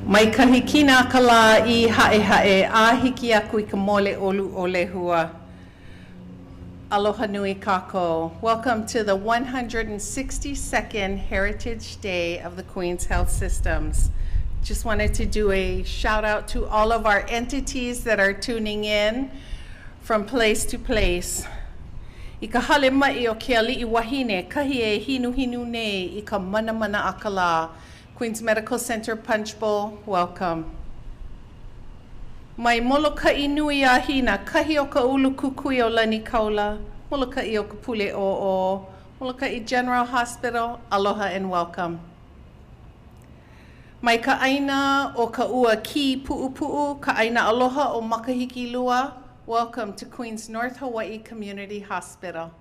Mai kahikina kala I hae hae a hiki aku I ka mole olu o lehua. Aloha nui kako. Welcome to the 162nd Heritage Day of the Queens Health Systems. Just wanted to do a shout out to all of our entities that are tuning in from place to place. I ka hale mai o ke ali'i wahine, kahi e hinu hinu nei I ka Manamana akala. Queens Medical Center Punch Bowl, welcome. Mai moloka'i nui a hina, kahi o ka ulu kukui o lani kaula, moloka'i o ka pule o, moloka'i General Hospital, aloha and welcome. Mai ka aina o ka ua ki pu'upu'u, ka aina aloha o makahiki lua, welcome to Queens North Hawaii Community Hospital.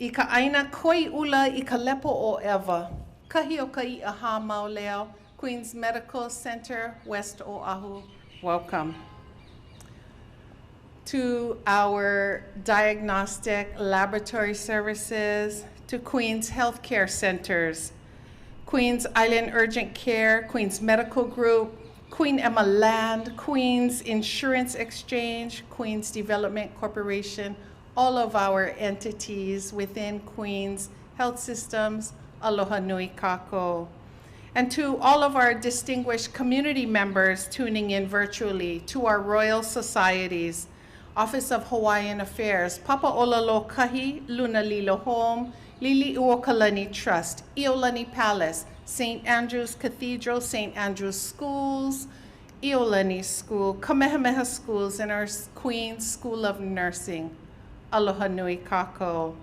I ka aina koi ula I ka lepo o Eva, kahi o ka I aha mau leo, Queens Medical Center, West Oahu, welcome. To our diagnostic laboratory services, to Queens Healthcare Centers, Queens Island Urgent Care, Queens Medical Group, Queen Emma Land, Queens Insurance Exchange, Queens Development Corporation, all of our entities within Queens Health Systems, aloha nui kako. And to all of our distinguished community members tuning in virtually, to our Royal Societies, Office of Hawaiian Affairs, Papa Olalo Kahi, Luna Lilo Home, Lili Uokalani Trust, Iolani Palace, St. Andrew's Cathedral, St. Andrew's Schools, Iolani School, Kamehameha Schools, and our Queens School of Nursing. Aloha nui kako.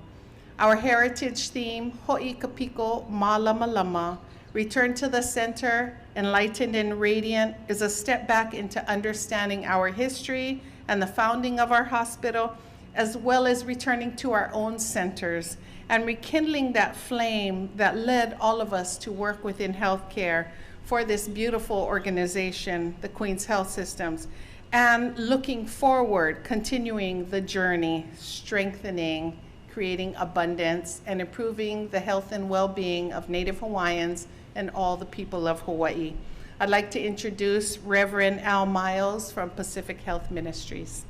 Our heritage theme, Ho'i Kapiko Malama Lama, Return to the Center, Enlightened and Radiant, is a step back into understanding our history and the founding of our hospital, as well as returning to our own centers and rekindling that flame that led all of us to work within healthcare for this beautiful organization, the Queens Health Systems. And looking forward, continuing the journey, strengthening, creating abundance, and improving the health and well-being of Native Hawaiians and all the people of Hawaii. I'd like to introduce Reverend Al Miles from Pacific Health Ministries.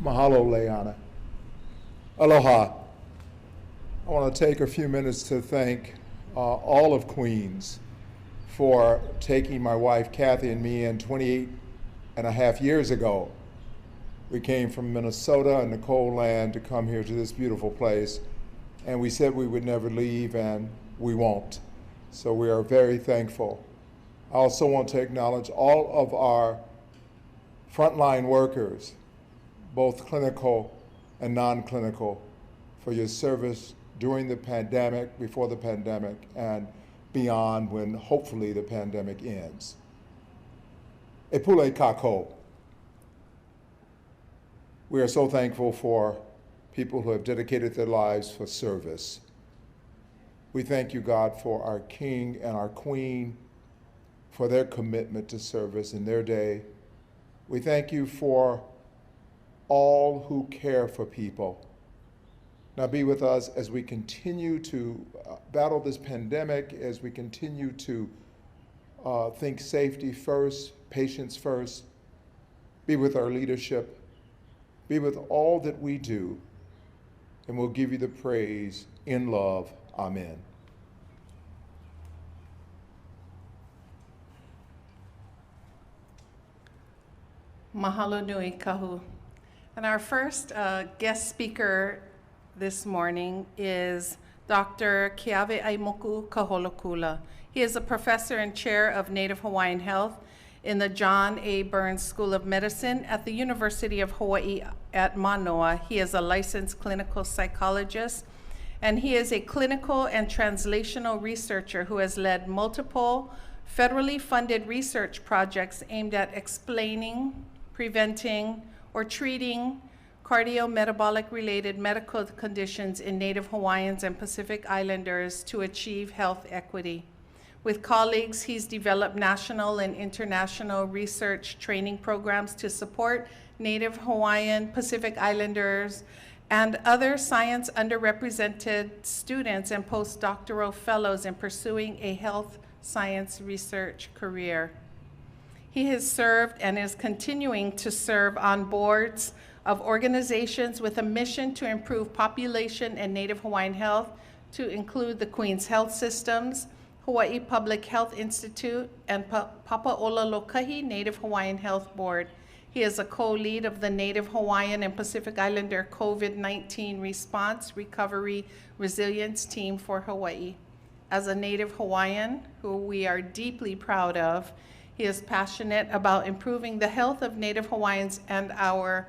Mahalo, Leana. Aloha. I want to take a few minutes to thank all of Queens for taking my wife Kathy and me in 28 and a half years ago. We came from Minnesota and the cold land to come here to this beautiful place, and we said we would never leave, and we won't. So we are very thankful. I also want to acknowledge all of our frontline workers, both clinical and non-clinical, for your service during the pandemic, before the pandemic, and beyond when hopefully the pandemic ends. E pule kako. We are so thankful for people who have dedicated their lives for service. We thank you, God, for our King and our Queen, for their commitment to service in their day. We thank you for all who care for people. Now be with us as we continue to battle this pandemic, as we continue to think safety first, patients first. Be with our leadership. Be with all that we do, and we'll give you the praise in love. Amen. Mahalo nui kahu. And our first guest speaker this morning is Dr. Keawe Aimoku Kaholokula. He is a professor and chair of Native Hawaiian Health in the John A. Burns School of Medicine at the University of Hawaii at Manoa. He is a licensed clinical psychologist, and he is a clinical and translational researcher who has led multiple federally funded research projects aimed at explaining, preventing, or treating cardiometabolic related medical conditions in Native Hawaiians and Pacific Islanders to achieve health equity. With colleagues, he's developed national and international research training programs to support Native Hawaiian, Pacific Islanders, and other science underrepresented students and postdoctoral fellows in pursuing a health science research career. He has served and is continuing to serve on boards of organizations with a mission to improve population and Native Hawaiian health, to include the Queens Health Systems, Hawaii Public Health Institute, and Papa'olalokahi Native Hawaiian Health Board. He is a co-lead of the Native Hawaiian and Pacific Islander COVID-19 Response, Recovery, Resilience Team for Hawaii. As a Native Hawaiian, who we are deeply proud of, he is passionate about improving the health of Native Hawaiians and our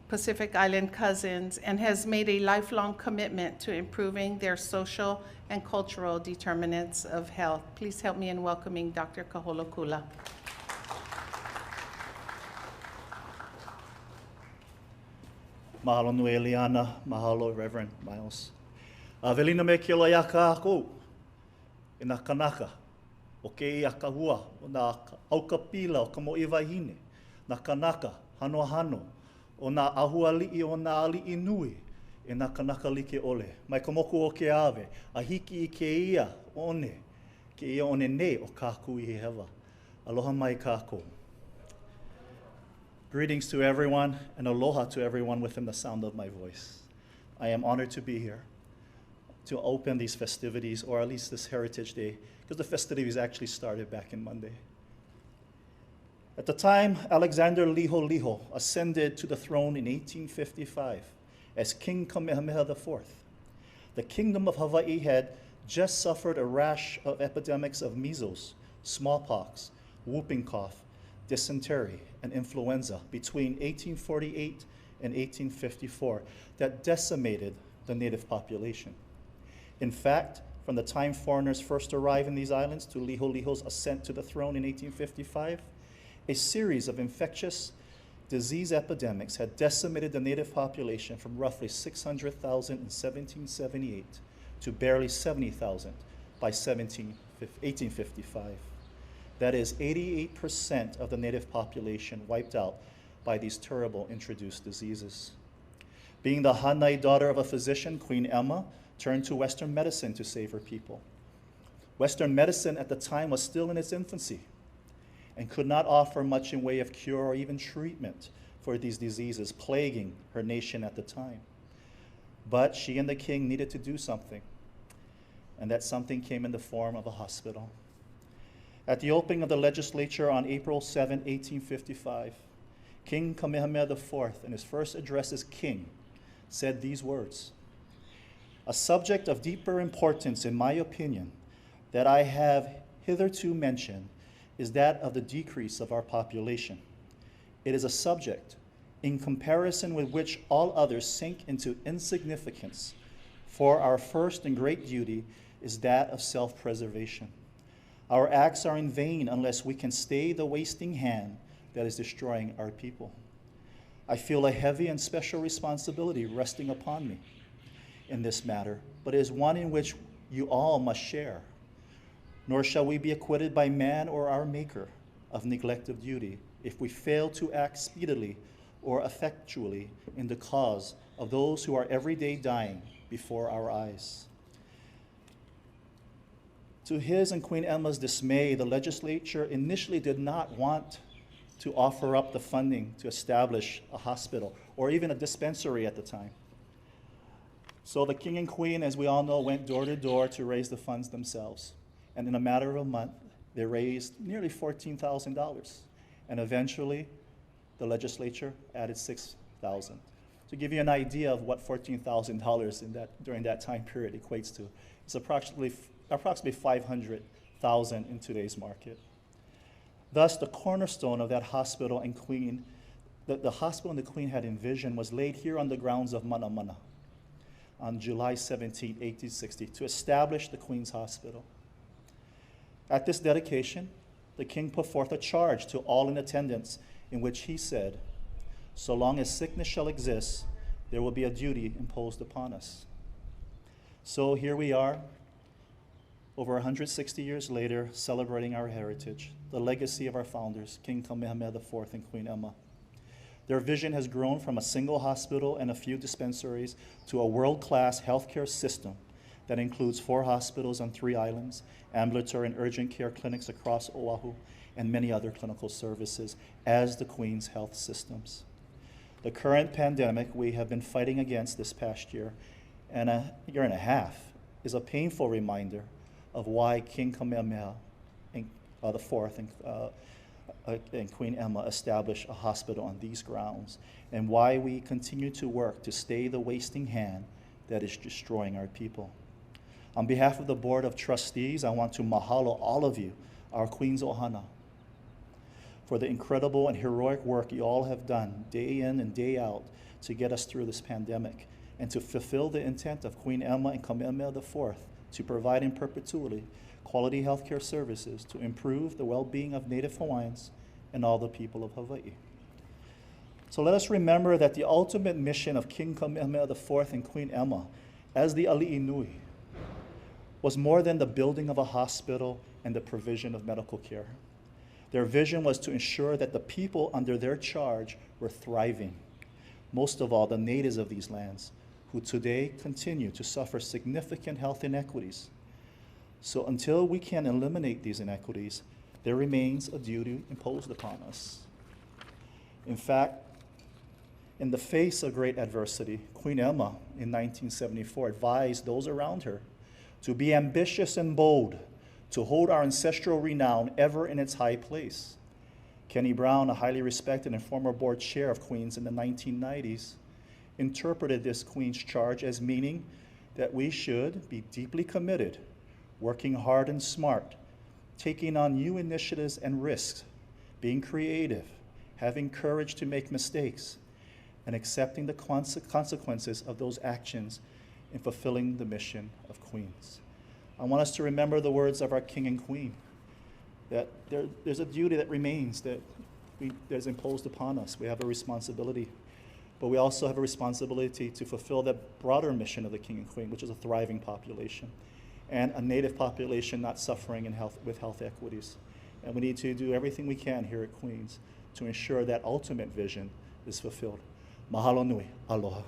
Pacific Island cousins, and has made a lifelong commitment to improving their social and cultural determinants of health. Please help me in welcoming Dr. Kaholokula. Mahalo nui Eliana, mahalo Reverend Miles. Velina me ke loia ka ako, i nā kanaka, o ke ia kahua, o nā aukapila o ka mo'iwahine, nā kanaka, hano hano, o nā ahua li'i o nā ali'i nui, e nā kanaka like ole. Mai ka moku o ke awe, a hiki I ke ia one, ke ia one ne o kāku I he hewa. Aloha mai kākou. Greetings to everyone, and aloha to everyone within the sound of my voice. I am honored to be here to open these festivities, or at least this Heritage Day, because the festivities actually started back in Monday. At the time, Alexander Liholiho ascended to the throne in 1855 as King Kamehameha IV. The Kingdom of Hawaii had just suffered a rash of epidemics of measles, smallpox, whooping cough, dysentery, and influenza between 1848 and 1854 that decimated the native population. In fact, from the time foreigners first arrived in these islands to Liholiho's ascent to the throne in 1855, a series of infectious disease epidemics had decimated the native population from roughly 600,000 in 1778 to barely 70,000 by 1855. That is 88% of the native population wiped out by these terrible introduced diseases. Being the Hanai daughter of a physician, Queen Emma turned to Western medicine to save her people. Western medicine at the time was still in its infancy and could not offer much in way of cure or even treatment for these diseases plaguing her nation at the time. But she and the king needed to do something, and that something came in the form of a hospital. At the opening of the legislature on April 7, 1855, King Kamehameha IV, in his first address as king, said these words: "A subject of deeper importance, in my opinion, that I have hitherto mentioned is that of the decrease of our population. It is a subject in comparison with which all others sink into insignificance, for our first and great duty is that of self-preservation. Our acts are in vain unless we can stay the wasting hand that is destroying our people. I feel a heavy and special responsibility resting upon me in this matter, but it is one in which you all must share. Nor shall we be acquitted by man or our Maker of neglect of duty if we fail to act speedily or effectually in the cause of those who are every day dying before our eyes." To his and Queen Emma's dismay, the legislature initially did not want to offer up the funding to establish a hospital or even a dispensary at the time. So the king and queen, as we all know, went door to door to raise the funds themselves. And in a matter of a month, they raised nearly $14,000. And eventually, the legislature added $6,000. To give you an idea of what $14,000 during that time period equates to, it's approximately $500,000 in today's market. Thus, the cornerstone of that hospital and queen, the hospital and the queen had envisioned, was laid here on the grounds of Manamana on July 17, 1860, to establish the Queen's Hospital. At this dedication, the king put forth a charge to all in attendance in which he said, "So long as sickness shall exist, there will be a duty imposed upon us." So here we are, Over 160 years later, celebrating our heritage, the legacy of our founders, King Kamehameha IV and Queen Emma. Their vision has grown from a single hospital and a few dispensaries to a world-class healthcare system that includes 4 hospitals on 3 islands, ambulatory and urgent care clinics across Oahu, and many other clinical services as the Queen's health systems. The current pandemic we have been fighting against this past year and a year and a half is a painful reminder of why King Kamehameha IV and Queen Emma established a hospital on these grounds, and why we continue to work to stay the wasting hand that is destroying our people. On behalf of the Board of Trustees, I want to mahalo all of you, our Queens Ohana, for the incredible and heroic work you all have done day in and day out to get us through this pandemic and to fulfill the intent of Queen Emma and Kamehameha IV to provide in perpetuity quality healthcare services to improve the well-being of Native Hawaiians and all the people of Hawaii. So let us remember that the ultimate mission of King Kamehameha IV and Queen Emma as the Ali'i Nui was more than the building of a hospital and the provision of medical care. Their vision was to ensure that the people under their charge were thriving, most of all the natives of these lands, who today continue to suffer significant health inequities. So until we can eliminate these inequities, there remains a duty imposed upon us. In fact, in the face of great adversity, Queen Emma in 1974 advised those around her to be ambitious and bold, to hold our ancestral renown ever in its high place. Kenny Brown, a highly respected and former board chair of Queens in the 1990s, interpreted this Queen's charge as meaning that we should be deeply committed, working hard and smart, taking on new initiatives and risks, being creative, having courage to make mistakes, and accepting the consequences of those actions in fulfilling the mission of Queens. I want us to remember the words of our King and Queen, that there's a duty that remains that is imposed upon us. We have a responsibility, but we also have a responsibility to fulfill the broader mission of the King and Queen, which is a thriving population and a Native population not suffering with health equities. And we need to do everything we can here at Queens to ensure that ultimate vision is fulfilled. Mahalo nui, aloha.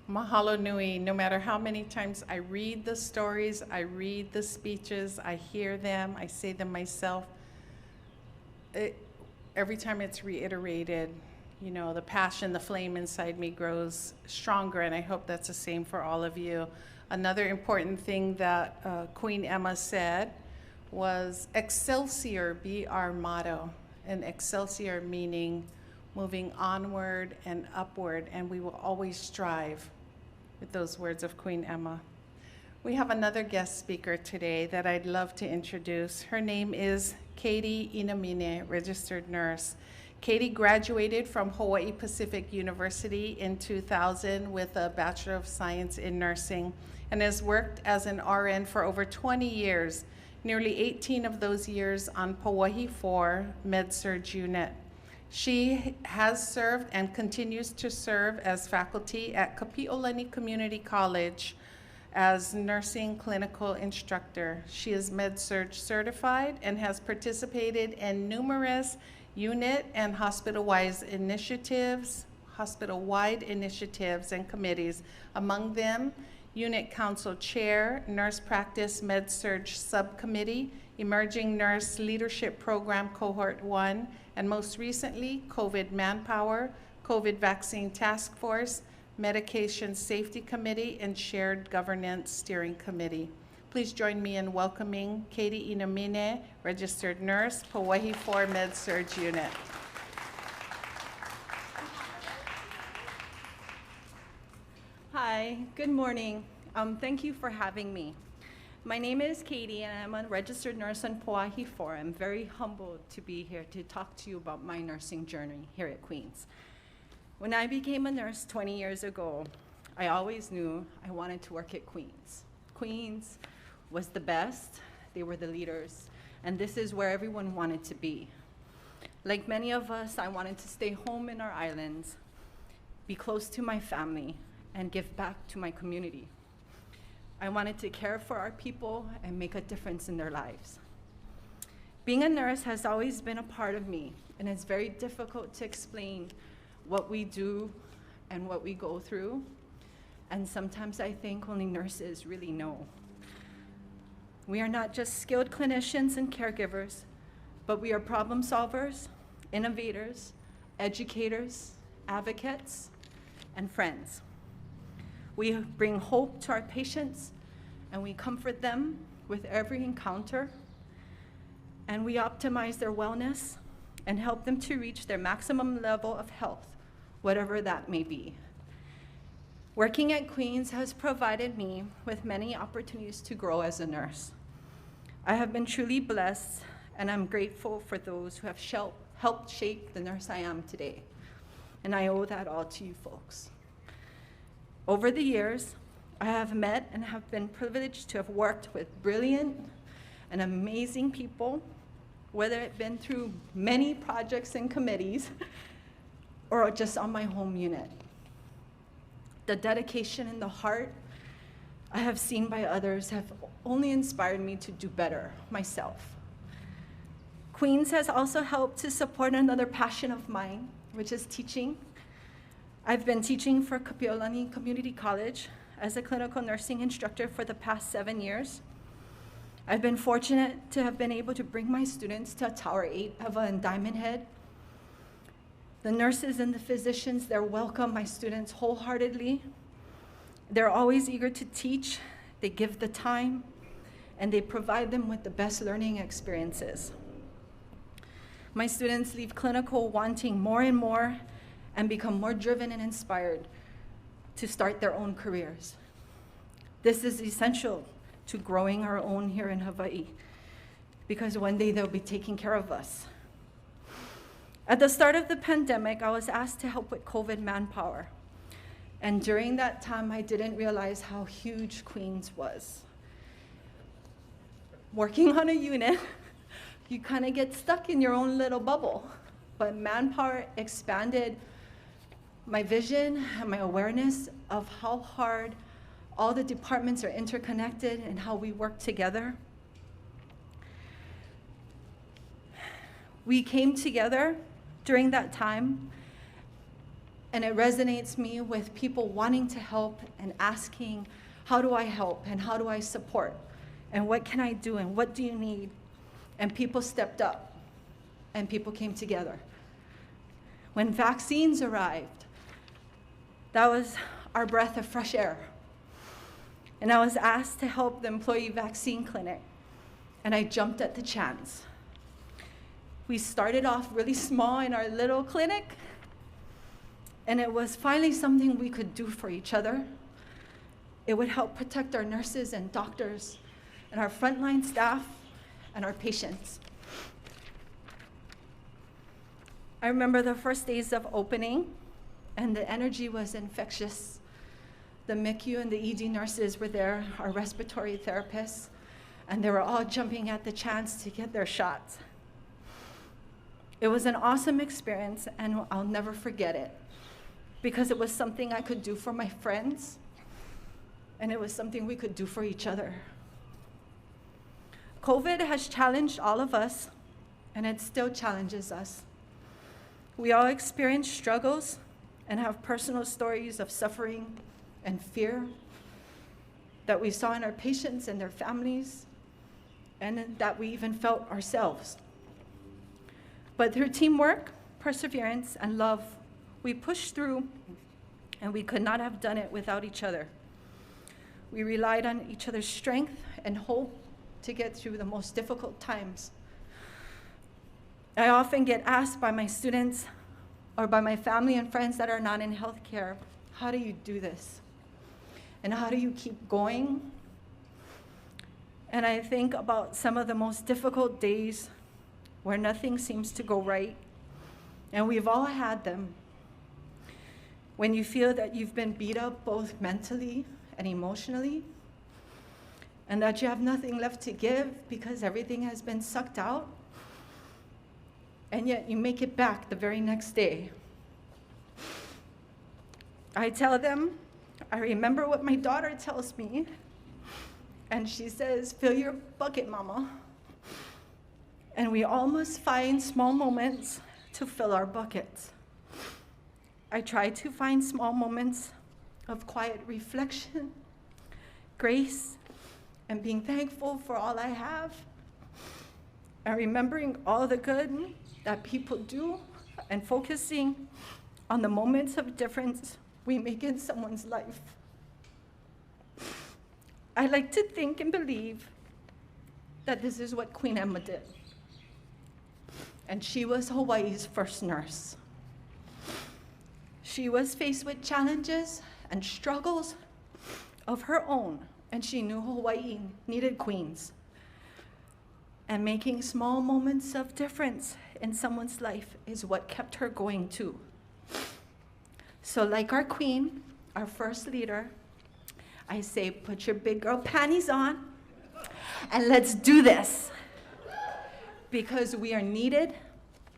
Mahalo nui. No matter how many times I read the stories, I read the speeches, I hear them, I say them myself, every time it's reiterated, you know, the passion, the flame inside me grows stronger, and I hope that's the same for all of you. Another important thing that Queen Emma said was Excelsior be our motto, and Excelsior meaning moving onward and upward, and we will always strive with those words of Queen Emma. We have another guest speaker today that I'd love to introduce. Her name is Katie Inomine, registered nurse. Katie graduated from Hawaii Pacific University in 2000 with a Bachelor of Science in Nursing and has worked as an RN for over 20 years, nearly 18 of those years on Pauahi 4 Med-Surg unit. She has served and continues to serve as faculty at Kapi'olani Community College as nursing clinical instructor. She is Med-Surg certified and has participated in numerous unit and hospital-wide initiatives and committees, among them Unit Council Chair, Nurse Practice Med-Surg Subcommittee, Emerging Nurse Leadership Program Cohort 1, and most recently, COVID Manpower, COVID Vaccine Task Force, Medication Safety Committee, and Shared Governance Steering Committee. Please join me in welcoming Katie Inomine, registered nurse, Pauahi 4 Med-Surg unit. Hi, good morning. Thank you for having me. My name is Katie, and I'm a registered nurse on Pauahi 4. I'm very humbled to be here to talk to you about my nursing journey here at Queens. When I became a nurse 20 years ago, I always knew I wanted to work at Queens. Queens was the best, they were the leaders, and this is where everyone wanted to be. Like many of us, I wanted to stay home in our islands, be close to my family, and give back to my community. I wanted to care for our people and make a difference in their lives. Being a nurse has always been a part of me, and it's very difficult to explain what we do and what we go through. And sometimes I think only nurses really know. We are not just skilled clinicians and caregivers, but we are problem solvers, innovators, educators, advocates, and friends. We bring hope to our patients, and we comfort them with every encounter, and we optimize their wellness and help them to reach their maximum level of health, whatever that may be. Working at Queens has provided me with many opportunities to grow as a nurse. I have been truly blessed, and I'm grateful for those who have helped shape the nurse I am today. And I owe that all to you folks. Over the years, I have met and have been privileged to have worked with brilliant and amazing people, whether it's been through many projects and committees or just on my home unit. The dedication and the heart I have seen by others have only inspired me to do better myself. Queens has also helped to support another passion of mine, which is teaching. I've been teaching for Kapiolani Community College as a clinical nursing instructor for the past 7 years. I've been fortunate to have been able to bring my students to Tower 8, Eva, and Diamond Head. The nurses and the physicians there welcome my students wholeheartedly. They're always eager to teach, they give the time, and they provide them with the best learning experiences. My students leave clinical wanting more and more and become more driven and inspired to start their own careers. This is essential to growing our own here in Hawaii, because one day they'll be taking care of us. At the start of the pandemic, I was asked to help with COVID manpower. And during that time, I didn't realize how huge Queens was. Working on a unit, you kind of get stuck in your own little bubble. But manpower expanded my vision and my awareness of how hard all the departments are interconnected and how we work together. We came together during that time, and it resonates me with people wanting to help and asking, how do I help and how do I support? And what can I do and what do you need? And people stepped up and people came together. When vaccines arrived, that was our breath of fresh air. And I was asked to help the employee vaccine clinic, and I jumped at the chance. We started off really small in our little clinic, and it was finally something we could do for each other. It would help protect our nurses and doctors and our frontline staff and our patients. I remember the first days of opening, and the energy was infectious. The MICU and the ED nurses were there, our respiratory therapists, and they were all jumping at the chance to get their shots. It was an awesome experience, and I'll never forget it, because it was something I could do for my friends, and it was something we could do for each other. COVID has challenged all of us, and it still challenges us. We all experience struggles and have personal stories of suffering and fear that we saw in our patients and their families, and that we even felt ourselves. But through teamwork, perseverance, and love, we pushed through, and we could not have done it without each other. We relied on each other's strength and hope to get through the most difficult times. I often get asked by my students or by my family and friends that are not in healthcare, how do you do this? And how do you keep going? And I think about some of the most difficult days where nothing seems to go right, and we've all had them. When you feel that you've been beat up both mentally and emotionally, and that you have nothing left to give because everything has been sucked out. and yet you make it back the very next day. I tell them, I remember what my daughter tells me, and she says, fill your bucket, Mama. And we all must find small moments to fill our buckets. I try to find small moments of quiet reflection, grace, and being thankful for all I have, and remembering all the good that people do, and focusing on the moments of difference we make in someone's life. I like to think and believe that this is what Queen Emma did. And she was Hawaii's first nurse. She was faced with challenges and struggles of her own, and she knew Hawaii needed queens. And making small moments of difference in someone's life is what kept her going too. So like our queen, our first leader, I say, put your big girl panties on and let's do this. Because we are needed,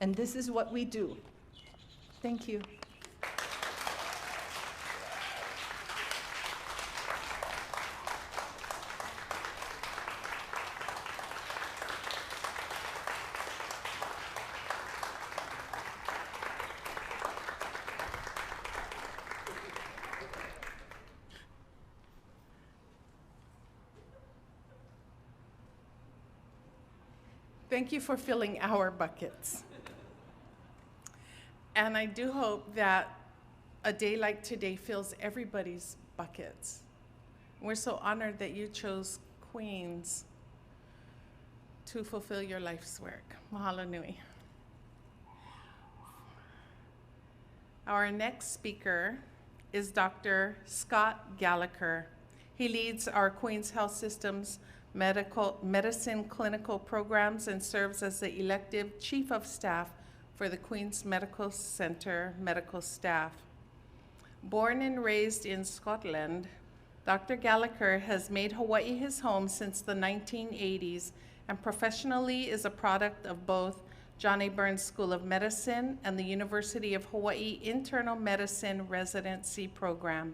and this is what we do. Thank you. Thank you for filling our buckets. And I do hope that a day like today fills everybody's buckets. We're so honored that you chose Queens to fulfill your life's work. Mahalo nui. Our next speaker is Dr. Scott Gallacher. He leads our Queens Health System's medicine clinical programs and serves as the elective chief of staff for the Queens Medical Center medical staff. Born and raised in Scotland, Dr. Gallacher has made Hawaii his home since the 1980s and professionally is a product of both John A. Burns School of Medicine and the University of Hawaii Internal Medicine Residency Program.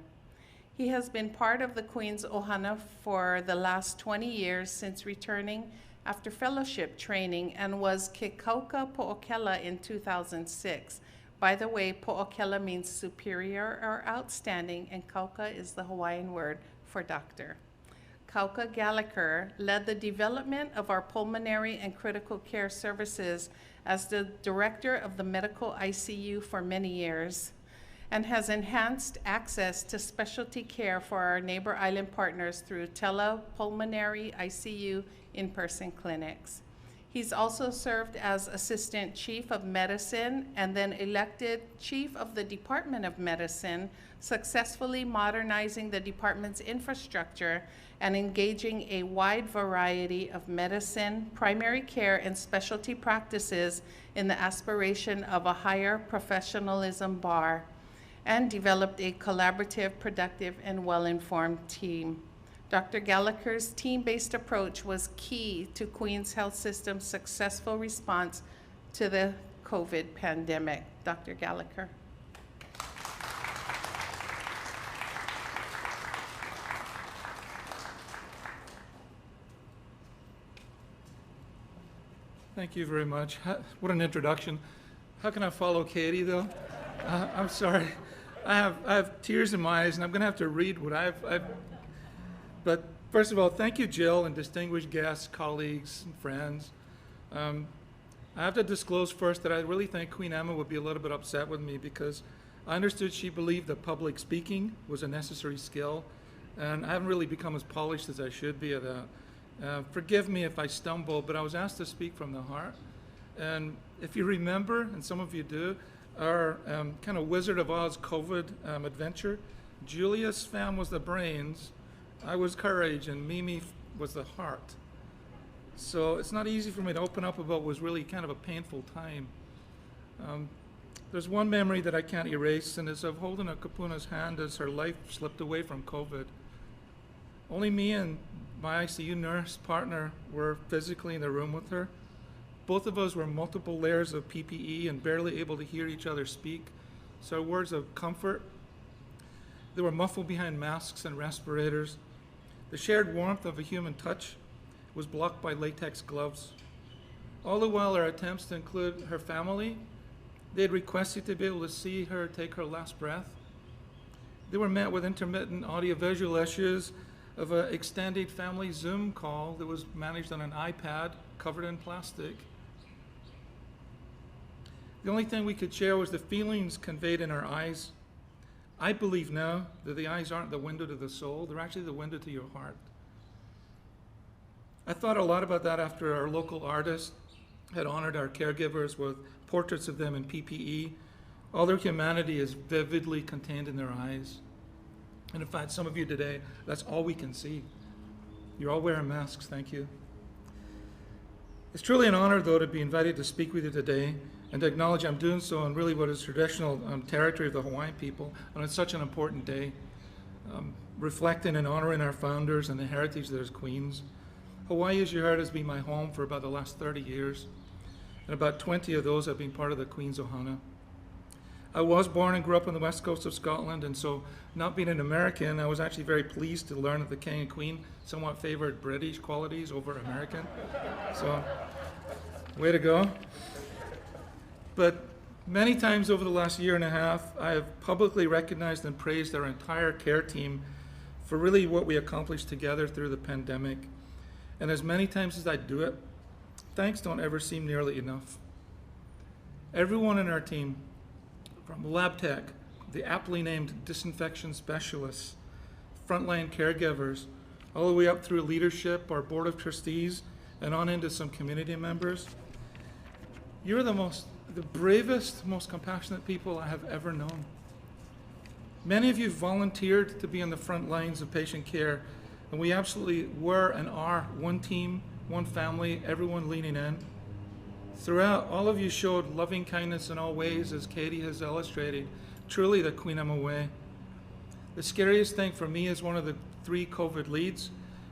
He has been part of the Queen's Ohana for the last 20 years since returning after fellowship training and was Kekauka Po'okela in 2006. By the way, Po'okela means superior or outstanding, and Kauka is the Hawaiian word for doctor. Kauka Gallacher led the development of our pulmonary and critical care services as the director of the medical ICU for many years, and has enhanced access to specialty care for our neighbor island partners through telepulmonary ICU in-person clinics. He's also served as Assistant Chief of Medicine and then elected Chief of the Department of Medicine, successfully modernizing the department's infrastructure and engaging a wide variety of medicine, primary care, and specialty practices in the aspiration of a higher professionalism bar, and developed a collaborative, productive, and well-informed team. Dr. Gallacher's team-based approach was key to Queens Health System's successful response to the COVID pandemic. Dr. Gallacher. Thank you very much. What an introduction. How can I follow Katie, though? I'm sorry. I have tears in my eyes, and I'm going to have to read what But first of all, thank you, Jill, and distinguished guests, colleagues, and friends. I have to disclose first that I really think Queen Emma would be a little bit upset with me because I understood she believed that public speaking was a necessary skill, and I haven't really become as polished as I should be at that. Forgive me if I stumble, but I was asked to speak from the heart. And if you remember, and some of you do, our kind of Wizard of Oz COVID adventure, Julius Pham was the brains, I was courage, and Mimi was the heart. So it's not easy for me to open up about what was really kind of a painful time. There's one memory that I can't erase, and it's of holding a kapuna's hand as her life slipped away from COVID. Only me and my ICU nurse partner were physically in the room with her. Both of us were multiple layers of PPE and barely able to hear each other speak, so words of comfort, they were muffled behind masks and respirators. The shared warmth of a human touch was blocked by latex gloves. All the while, our attempts to include her family, they had requested to be able to see her take her last breath. They were met with intermittent audiovisual issues of an extended family Zoom call that was managed on an iPad covered in plastic. The only thing we could share was the feelings conveyed in our eyes. I believe now that the eyes aren't the window to the soul, they're actually the window to your heart. I thought a lot about that after our local artist had honored our caregivers with portraits of them in PPE. All their humanity is vividly contained in their eyes. And in fact, some of you today, that's all we can see. You're all wearing masks, thank you. It's truly an honor, though, to be invited to speak with you today and to acknowledge I'm doing so in really what is traditional territory of the Hawaiian people, and it's such an important day, reflecting and honoring our founders and the heritage that is Queens. Hawaii, as you heard, has been my home for about the last 30 years, and about 20 of those have been part of the Queen's Ohana. I was born and grew up on the west coast of Scotland, and so not being an American, I was actually very pleased to learn that the King and Queen somewhat favored British qualities over American. So, way to go. But many times over the last year and a half, I have publicly recognized and praised our entire care team for really what we accomplished together through the pandemic. And as many times as I do it, thanks don't ever seem nearly enough. Everyone in our team, from lab tech, the aptly named disinfection specialists, frontline caregivers, all the way up through leadership, our board of trustees, and on into some community members. You're the bravest, most compassionate people I have ever known. Many of you volunteered to be on the front lines of patient care, and we absolutely were and are one team, one family, everyone leaning in. Throughout, all of you showed loving kindness in all ways, as Katie has illustrated. Truly the Queen Emma way. The scariest thing for me as one of the 3 COVID leads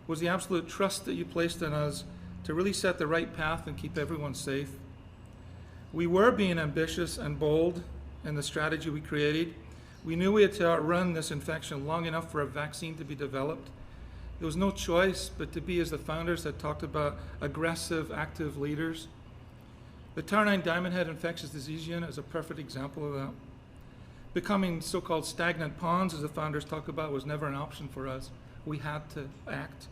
was the absolute trust that you placed in us to really set the right path and keep everyone safe. We were being ambitious and bold in the strategy we created. We knew we had to outrun this infection long enough for a vaccine to be developed. There was no choice but to be, as the founders had talked about, aggressive, active leaders. The Tower 9 Diamond Head Infectious Disease Unit is a perfect example of that. Becoming so-called stagnant ponds, as the founders talk about, was never an option for us. We had to act.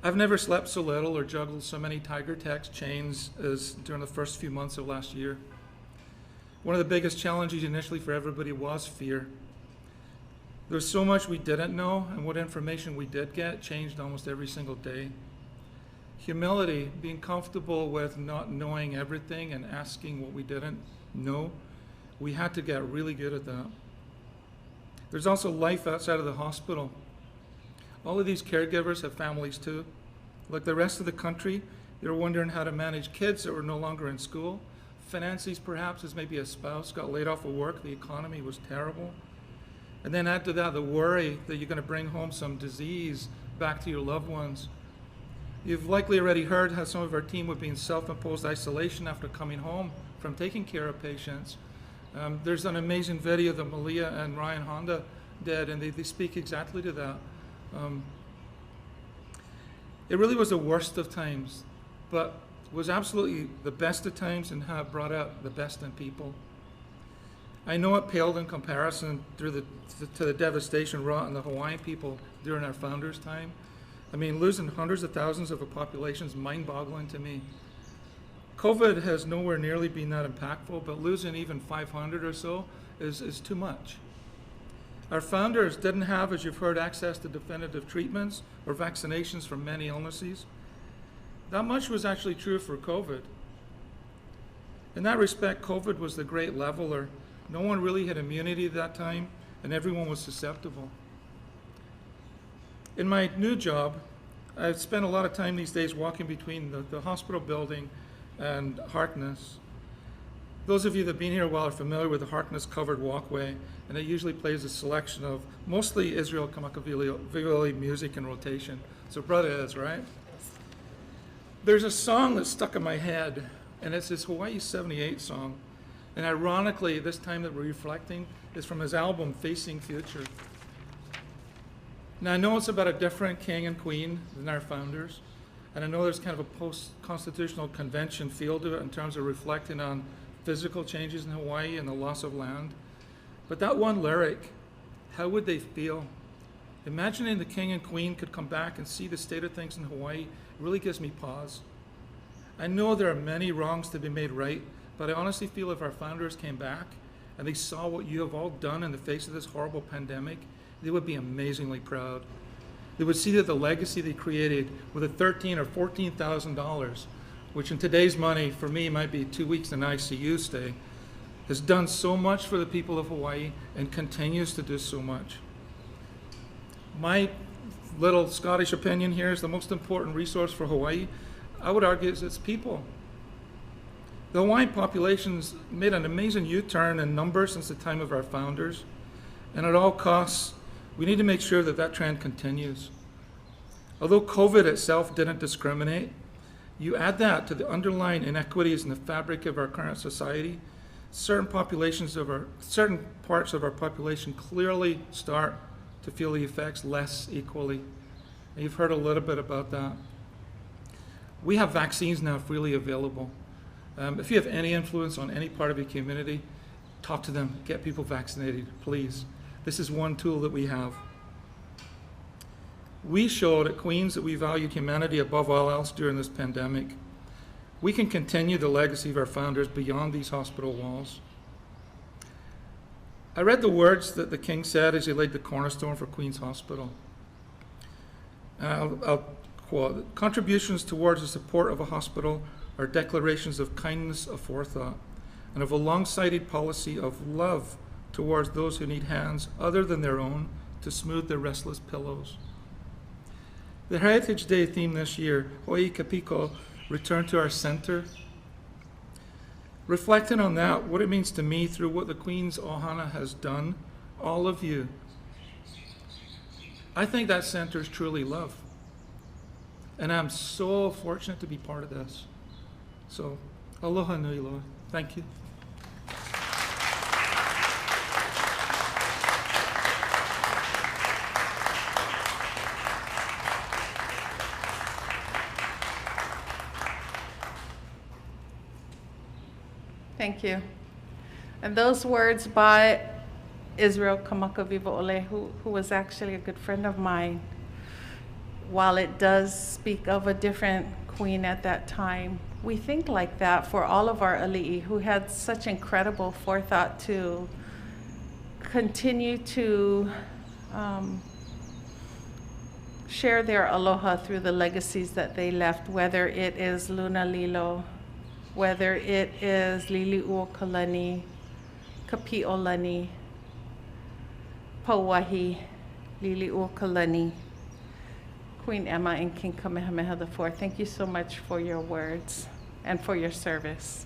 I've never slept so little or juggled so many Tiger text chains as during the first few months of last year. One of the biggest challenges initially for everybody was fear. There was so much we didn't know, and what information we did get changed almost every single day. Humility, being comfortable with not knowing everything and asking what we didn't know, we had to get really good at that. There's also life outside of the hospital. All of these caregivers have families too. Like the rest of the country, they were wondering how to manage kids that were no longer in school. Finances, perhaps, as maybe a spouse got laid off of work, the economy was terrible. And then add to that the worry that you're going to bring home some disease back to your loved ones. You've likely already heard how some of our team would be in self-imposed isolation after coming home from taking care of patients. There's an amazing video that Malia and Ryan Honda did, and they speak exactly to that. It really was the worst of times, but was absolutely the best of times and how it brought out the best in people. I know it paled in comparison to the devastation wrought on the Hawaiian people during our founders' time. I mean, losing hundreds of thousands of a population is mind-boggling to me. COVID has nowhere nearly been that impactful, but losing even 500 or so is too much. Our founders didn't have, as you've heard, access to definitive treatments or vaccinations for many illnesses. That much was actually true for COVID. In that respect, COVID was the great leveler. No one really had immunity at that time, and everyone was susceptible. In my new job, I've spent a lot of time these days walking between the hospital building and Harkness. Those of you that have been here a while are familiar with the Harkness covered walkway, and it usually plays a selection of mostly Israel Kamakavili music in rotation. So brother is, right? There's a song that's stuck in my head, and it's this Hawaii 78 song. And ironically, this time that we're reflecting is from his album, Facing Future. Now, I know it's about a different king and queen than our founders, and I know there's kind of a post-constitutional convention feel to it in terms of reflecting on physical changes in Hawaii and the loss of land. But that one lyric, how would they feel? Imagining the king and queen could come back and see the state of things in Hawaii really gives me pause. I know there are many wrongs to be made right, but I honestly feel if our founders came back and they saw what you have all done in the face of this horrible pandemic, they would be amazingly proud. They would see that the legacy they created with a $13,000 or $14,000, which in today's money for me might be 2 weeks in ICU stay, has done so much for the people of Hawaii and continues to do so much. My little Scottish opinion here is the most important resource for Hawaii, I would argue, is its people. The Hawaiian population's made an amazing U-turn in numbers since the time of our founders, and at all costs, we need to make sure that that trend continues. Although COVID itself didn't discriminate, you add that to the underlying inequities in the fabric of our current society, certain parts of our population clearly start to feel the effects less equally. And you've heard a little bit about that. We have vaccines now freely available. If you have any influence on any part of your community, talk to them, get people vaccinated, please. This is one tool that we have. We showed at Queens that we valued humanity above all else during this pandemic. We can continue the legacy of our founders beyond these hospital walls. I read the words that the King said as he laid the cornerstone for Queens Hospital. I'll quote, "Contributions towards the support of a hospital are declarations of kindness, of forethought, and of a long-sighted policy of love towards those who need hands other than their own to smooth their restless pillows." The Heritage Day theme this year, Hoi Kapiko, Return to Our Center. Reflecting on that, what it means to me through what the Queen's Ohana has done, all of you, I think that center is truly love. And I'm so fortunate to be part of this. So, aloha nui loa. Thank you. Thank you. And those words by Israel Kamakawiwo'ole, who was actually a good friend of mine, while it does speak of a different queen at that time, we think like that for all of our ali'i who had such incredible forethought to continue to share their aloha through the legacies that they left, whether it is Luna Lilo, whether it is Lili'uokalani, Kapi'olani, Pauahi, Lili'uokalani, Queen Emma and King Kamehameha IV. Thank you so much for your words and for your service.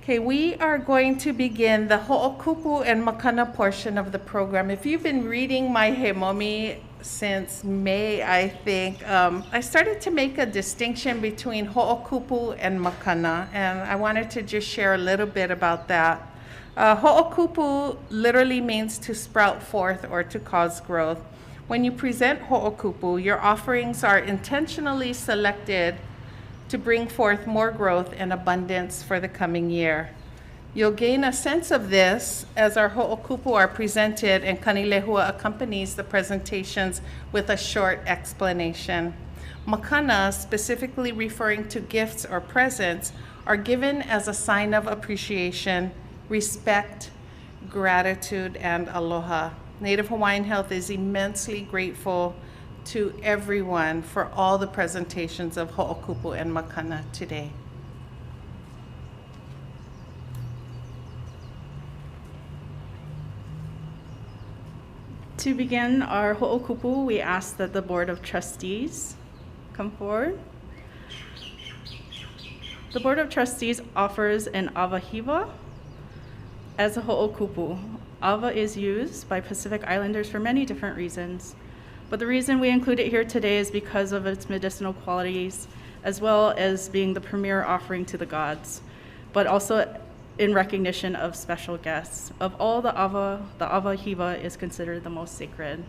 Okay, we are going to begin the ho'okupu and makana portion of the program. If you've been reading my Hemomi since May, I think, I started to make a distinction between ho'okupu and makana, and I wanted to just share a little bit about that. Ho'okupu literally means to sprout forth or to cause growth. When you present ho'okupu, your offerings are intentionally selected to bring forth more growth and abundance for the coming year. You'll gain a sense of this as our ho'okupu are presented, and Kanilehua accompanies the presentations with a short explanation. Makana, specifically referring to gifts or presents, are given as a sign of appreciation, respect, gratitude, and aloha. Native Hawaiian Health is immensely grateful to everyone for all the presentations of ho'okupu and makana today. To begin our ho'okupu, we ask that the Board of Trustees come forward. The Board of Trustees offers an awahiwa as a ho'okupu. Awa is used by Pacific Islanders for many different reasons. But the reason we include it here today is because of its medicinal qualities, as well as being the premier offering to the gods, but also in recognition of special guests. Of all the ava hiva is considered the most sacred.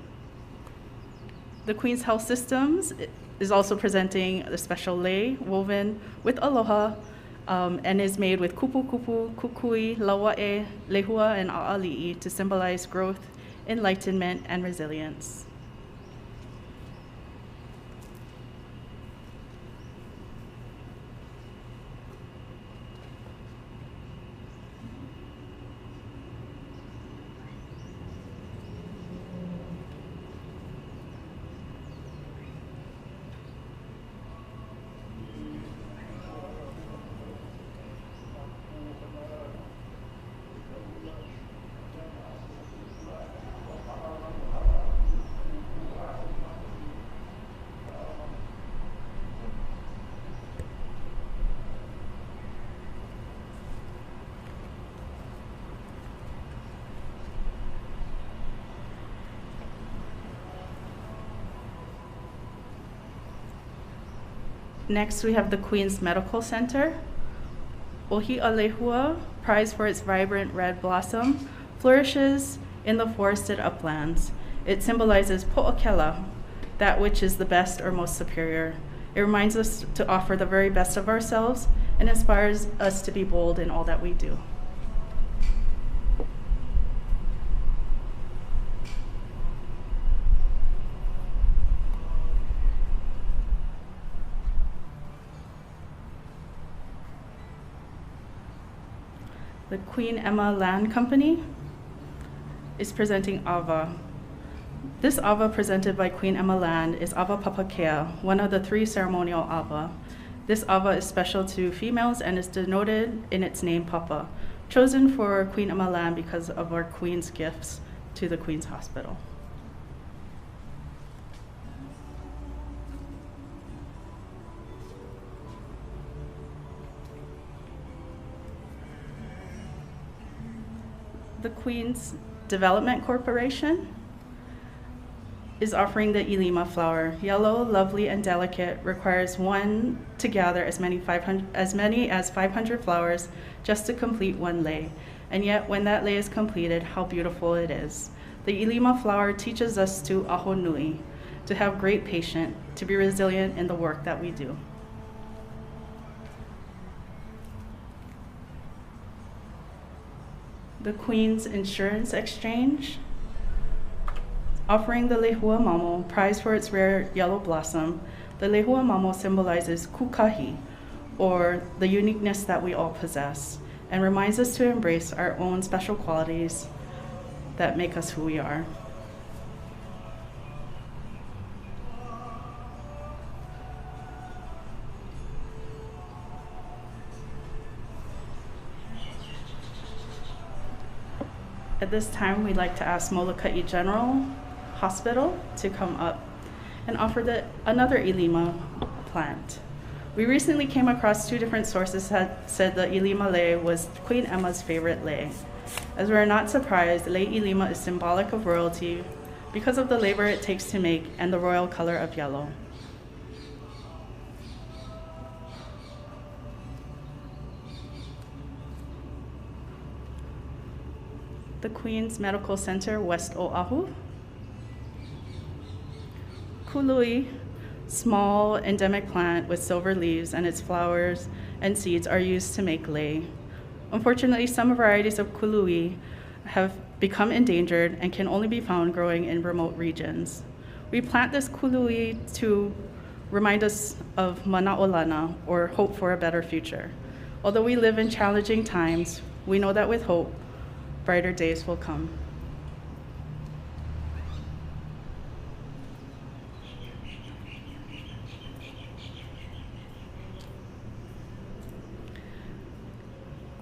The Queen's Health Systems is also presenting a special lei woven with aloha and is made with kupu kupu, kukui, lauae, lehua, and a'ali'i to symbolize growth, enlightenment, and resilience. Next, we have the Queen's Medical Center. Ohi Alehua, prized for its vibrant red blossom, flourishes in the forested uplands. It symbolizes po'okela, that which is the best or most superior. It reminds us to offer the very best of ourselves and inspires us to be bold in all that we do. The Queen Emma Land Company is presenting ava. This ava presented by Queen Emma Land is ava papakea, one of the 3 ceremonial ava. This ava is special to females and is denoted in its name papa, chosen for Queen Emma Land because of our Queen's gifts to the Queen's Hospital. The Queen's Development Corporation is offering the Ilima flower. Yellow, lovely, and delicate, requires one to gather as many as 500 flowers just to complete one lei. And yet, when that lei is completed, how beautiful it is. The Ilima flower teaches us to aho nui, to have great patience, to be resilient in the work that we do. The Queen's Insurance Exchange, offering the lehua mamo, prized for its rare yellow blossom. The lehua mamo symbolizes kukahi, or the uniqueness that we all possess, and reminds us to embrace our own special qualities that make us who we are. At this time, we'd like to ask Molokai General Hospital to come up and offer another Ilima plant. We recently came across 2 different sources that said the Ilima lei was Queen Emma's favorite lei. As we're not surprised, lei Ilima is symbolic of royalty because of the labor it takes to make and the royal color of yellow. The Queen's Medical Center, West Oahu. Kului, small endemic plant with silver leaves, and its flowers and seeds are used to make lei. Unfortunately, some varieties of kului have become endangered and can only be found growing in remote regions. We plant this kului to remind us of mana'olana, or hope for a better future. Although we live in challenging times, we know that with hope, brighter days will come.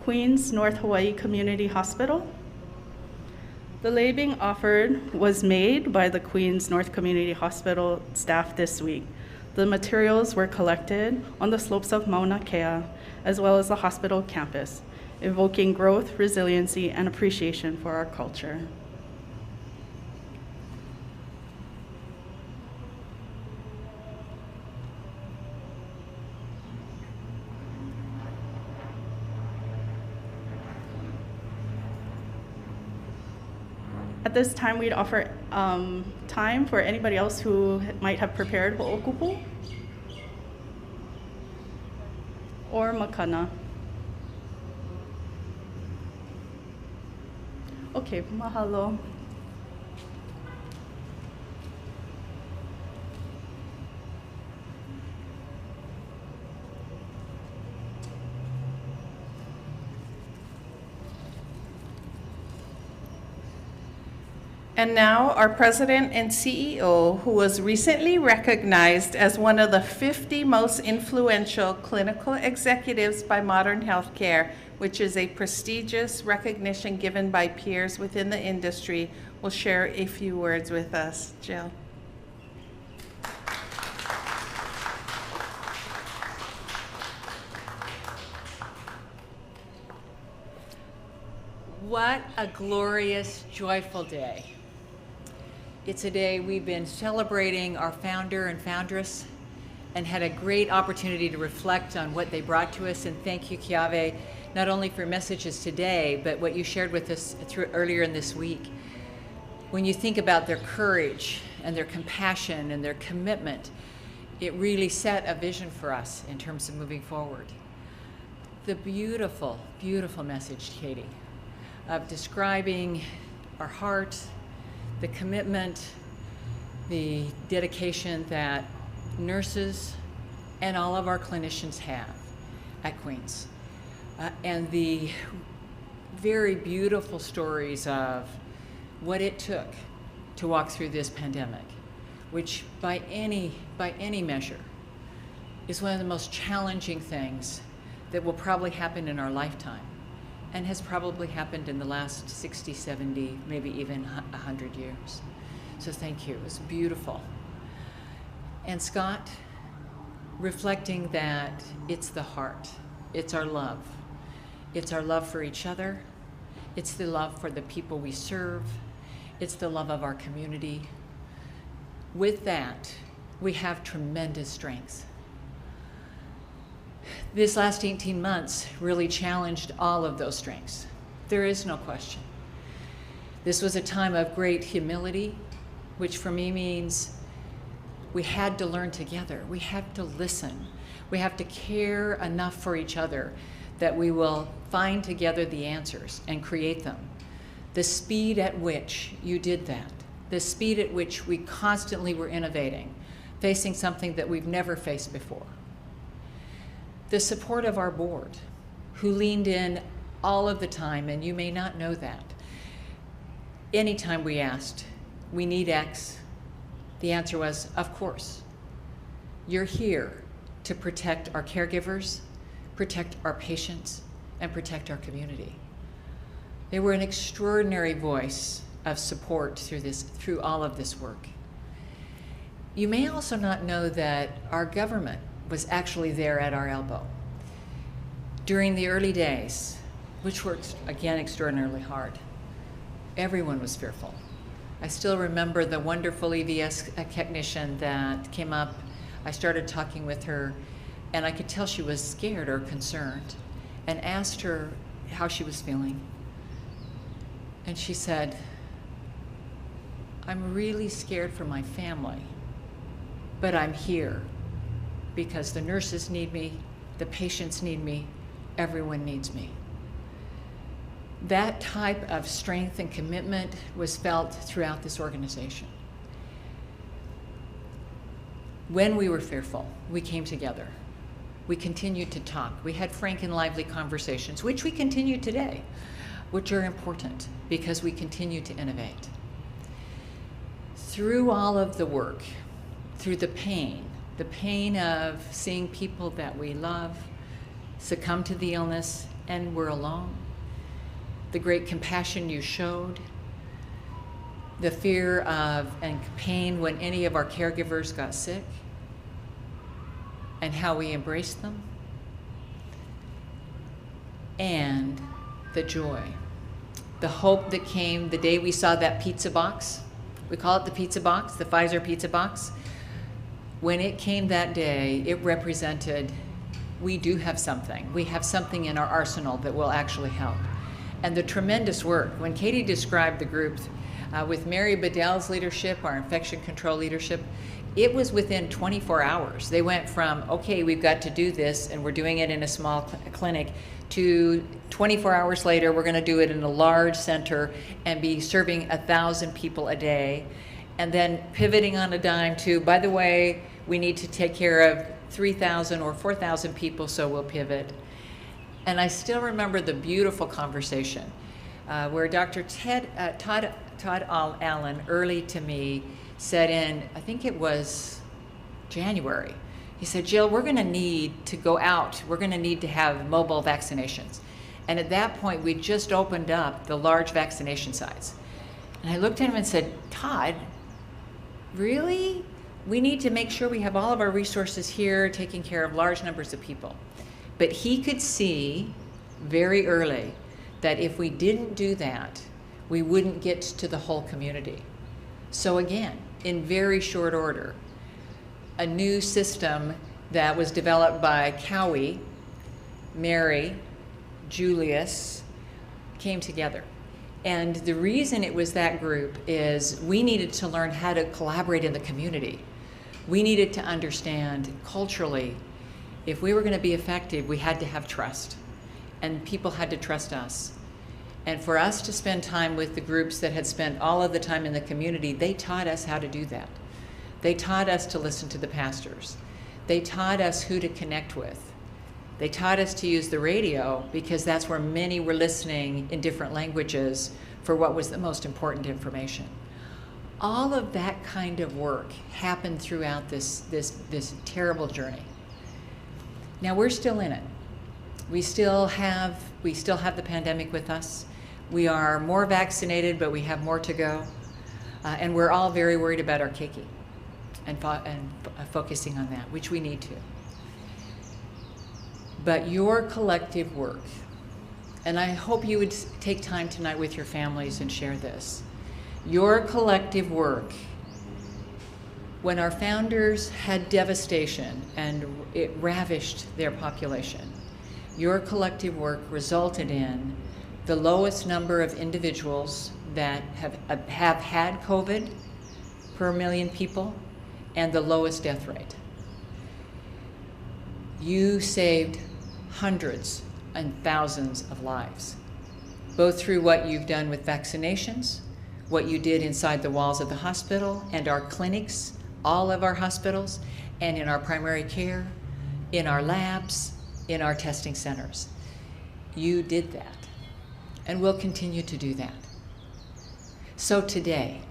Queens North Hawaii Community Hospital. The lei being offered was made by the Queens North Community Hospital staff this week. The materials were collected on the slopes of Mauna Kea, as well as the hospital campus, evoking growth, resiliency, and appreciation for our culture. At this time, we'd offer time for anybody else who might have prepared ho'okupu or makana. Okay, mahalo. And now, our president and CEO, who was recently recognized as one of the 50 most influential clinical executives by Modern Healthcare, which is a prestigious recognition given by peers within the industry, will share a few words with us. Jill. What a glorious, joyful day. It's a day we've been celebrating our founder and foundress and had a great opportunity to reflect on what they brought to us. And thank you, Kiave, not only for messages today, but what you shared with us earlier in this week. When you think about their courage and their compassion and their commitment, it really set a vision for us in terms of moving forward. The beautiful, beautiful message, Katie, of describing our heart, the commitment, the dedication that nurses and all of our clinicians have at Queens. And the very beautiful stories of what it took to walk through this pandemic, which by any measure is one of the most challenging things that will probably happen in our lifetime, and has probably happened in the last 60, 70, maybe even 100 years. So thank you, it was beautiful. And Scott, reflecting that it's the heart, it's our love. It's our love for each other, it's the love for the people we serve, it's the love of our community. With that, we have tremendous strengths. This last 18 months really challenged all of those strengths. There is no question. This was a time of great humility, which for me means we had to learn together. We have to listen. We have to care enough for each other that we will find together the answers and create them. The speed at which you did that, the speed at which we constantly were innovating, facing something that we've never faced before. The support of our board, who leaned in all of the time, and you may not know that. Anytime we asked, we need X, the answer was, of course. You're here to protect our caregivers, protect our patients, and protect our community. They were an extraordinary voice of support through all of this work. You may also not know that our government was actually there at our elbow. During the early days, which were, again, extraordinarily hard, everyone was fearful. I still remember the wonderful EVS technician that came up. I started talking with her, and I could tell she was scared or concerned, and asked her how she was feeling. And she said, I'm really scared for my family, but I'm here because the nurses need me, the patients need me, everyone needs me. That type of strength and commitment was felt throughout this organization. When we were fearful, we came together. We continued to talk. We had frank and lively conversations, which we continue today, which are important because we continue to innovate. Through all of the work, through the pain of seeing people that we love succumb to the illness and we're alone, the great compassion you showed, the fear of and pain when any of our caregivers got sick, and how we embraced them, and the joy, the hope that came the day we saw that pizza box. We call it the pizza box, the Pfizer pizza box. When it came that day, it represented, we do have something. We have something in our arsenal that will actually help. And the tremendous work, when Katie described the group With Mary Bedell's leadership, our infection control leadership, it was within 24 hours. They went from, okay, we've got to do this, and we're doing it in a small clinic, to 24 hours later, we're going to do it in a large center and be serving 1,000 people a day. And then pivoting on a dime to, by the way, we need to take care of 3,000 or 4,000 people, so we'll pivot. And I still remember the beautiful conversation where Dr. Todd Allen, early to me, said in, I think it was January, he said, Jill, we're going to need to go out. We're going to need to have mobile vaccinations. And at that point, we just opened up the large vaccination sites. And I looked at him and said, Todd, really? We need to make sure we have all of our resources here taking care of large numbers of people. But he could see very early that if we didn't do that, we wouldn't get to the whole community. So again, in very short order, a new system that was developed by Cowie, Mary, Julius, came together. And the reason it was that group is we needed to learn how to collaborate in the community. We needed to understand culturally, if we were going to be effective, we had to have trust. And people had to trust us. And for us to spend time with the groups that had spent all of the time in the community, they taught us how to do that. They taught us to listen to the pastors. They taught us who to connect with. They taught us to use the radio because that's where many were listening in different languages for what was the most important information. All of that kind of work happened throughout this terrible journey. Now we're still in it. We still have the pandemic with us. We are more vaccinated, but we have more to go. And we're all very worried about our keiki and focusing on that, which we need to. But your collective work, and I hope you would take time tonight with your families and share this. Your collective work, when our founders had devastation and it ravished their population, your collective work resulted in the lowest number of individuals that have had COVID per million people and the lowest death rate. You saved hundreds and thousands of lives, both through what you've done with vaccinations, what you did inside the walls of the hospital and our clinics, all of our hospitals, and in our primary care, in our labs, in our testing centers. You did that, and will continue to do that. So today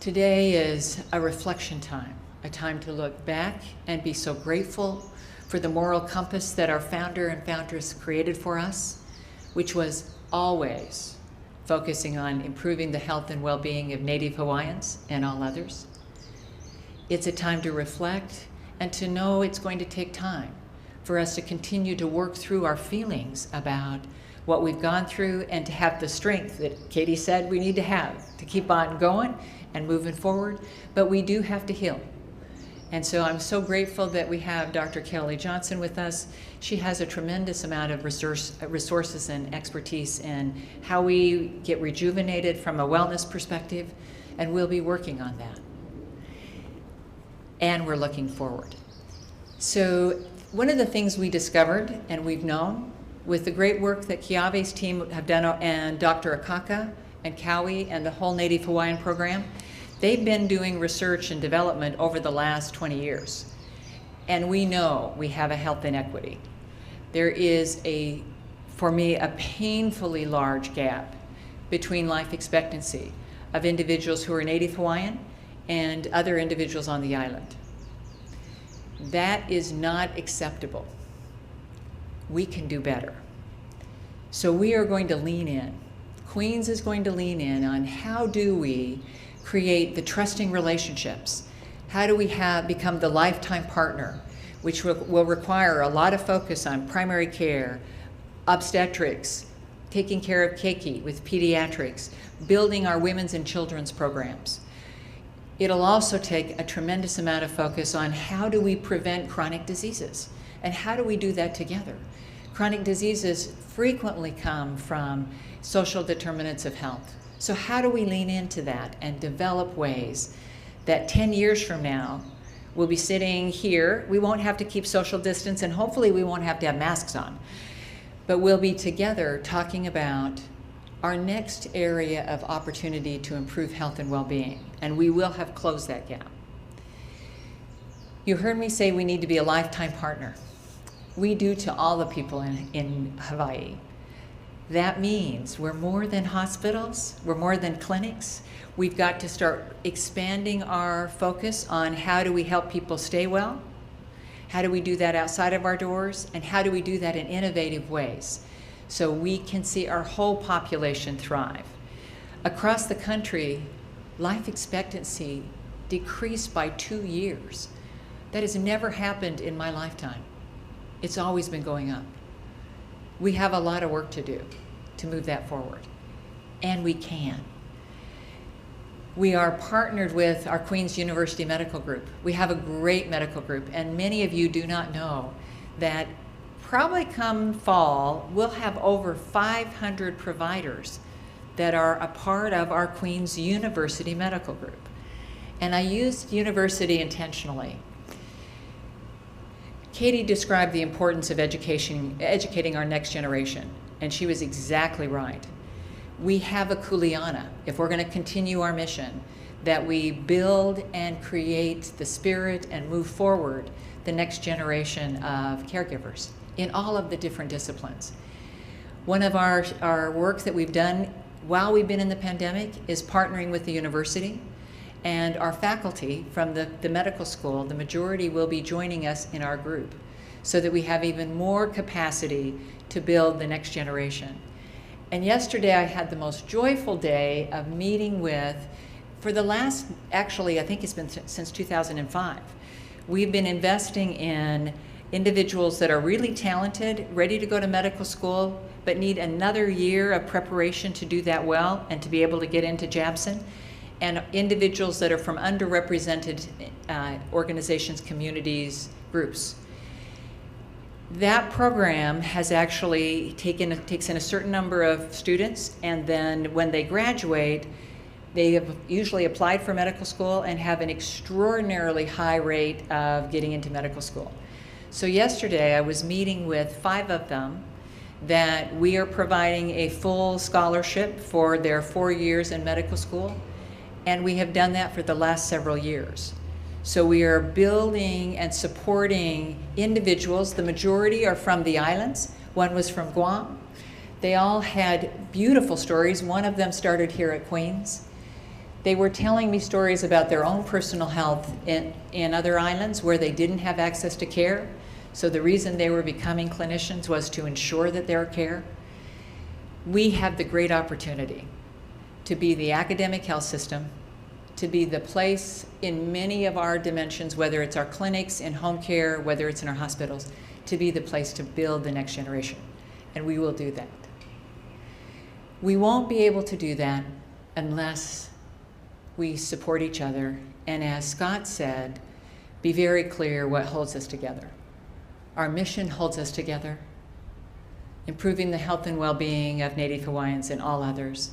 is a reflection time, a time to look back and be so grateful for the moral compass that our founder and foundress created for us, which was always focusing on improving the health and well-being of Native Hawaiians and all others. It's a time to reflect and to know it's going to take time for us to continue to work through our feelings about what we've gone through and to have the strength that Katie said we need to have to keep on going and moving forward, but we do have to heal. And so I'm so grateful that we have Dr. Kelly Johnson with us. She has a tremendous amount of resources and expertise in how we get rejuvenated from a wellness perspective, and we'll be working on that. And we're looking forward. So one of the things we discovered and we've known with the great work that Kiawe's team have done and Dr. Akaka and Cowie and the whole Native Hawaiian program, they've been doing research and development over the last 20 years. And we know we have a health inequity. There is for me, a painfully large gap between life expectancy of individuals who are Native Hawaiian and other individuals on the island. That is not acceptable. We can do better. So we are going to lean in. Queens is going to lean in on how do we create the trusting relationships? How do we become the lifetime partner, which will require a lot of focus on primary care, obstetrics, taking care of keiki with pediatrics, building our women's and children's programs. It'll also take a tremendous amount of focus on how do we prevent chronic diseases, and how do we do that together? Chronic diseases frequently come from social determinants of health, So how do we lean into that and develop ways that 10 years from now, we'll be sitting here, we won't have to keep social distance, and hopefully we won't have to have masks on, but we'll be together talking about our next area of opportunity to improve health and well-being, and we will have closed that gap. You heard me say we need to be a lifetime partner. We do to all the people in Hawaii. That means we're more than hospitals, we're more than clinics. We've got to start expanding our focus on how do we help people stay well, how do we do that outside of our doors, and how do we do that in innovative ways so we can see our whole population thrive. Across the country, life expectancy decreased by 2 years. That has never happened in my lifetime. It's always been going up. We have a lot of work to do to move that forward, and we can. We are partnered with our Queen's University Medical Group. We have a great medical group, and many of you do not know that probably come fall, we'll have over 500 providers that are a part of our Queen's University Medical Group. And I used university intentionally. Katie described the importance of educating our next generation, and she was exactly right. We have a kuleana, if we're going to continue our mission, that we build and create the spirit and move forward the next generation of caregivers in all of the different disciplines. One of our work that we've done while we've been in the pandemic is partnering with the university, and our faculty from the medical school, the majority will be joining us in our group so that we have even more capacity to build the next generation. And yesterday I had the most joyful day of meeting with, for the last, actually I think it's been since 2005, we've been investing in individuals that are really talented, ready to go to medical school, but need another year of preparation to do that well and to be able to get into JABSON, and individuals that are from underrepresented organizations, communities, groups. That program has actually takes in a certain number of students, and then when they graduate, they have usually applied for medical school and have an extraordinarily high rate of getting into medical school. So yesterday I was meeting with 5 of them that we are providing a full scholarship for their 4 years in medical school, and we have done that for the last several years. So we are building and supporting individuals. The majority are from the islands. One was from Guam. They all had beautiful stories. One of them started here at Queen's. They were telling me stories about their own personal health in other islands where they didn't have access to care. So the reason they were becoming clinicians was to ensure that there are care. We have the great opportunity to be the academic health system, to be the place in many of our dimensions, whether it's our clinics, in home care, whether it's in our hospitals, to be the place to build the next generation. And we will do that. We won't be able to do that unless we support each other, and as Scott said, be very clear what holds us together. Our mission holds us together, improving the health and well-being of Native Hawaiians and all others.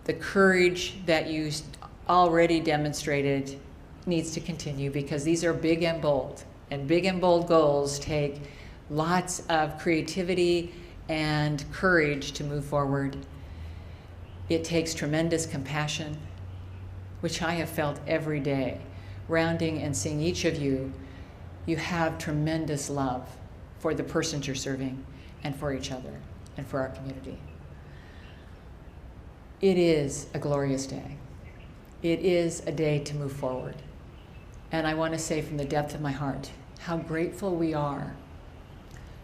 The courage that you already demonstrated needs to continue, because these are big and bold, and big and bold goals take lots of creativity and courage to move forward. It takes tremendous compassion, which I have felt every day, rounding and seeing each of you. You have tremendous love for the persons you're serving and for each other and for our community. It is a glorious day. It is a day to move forward. And I want to say from the depth of my heart how grateful we are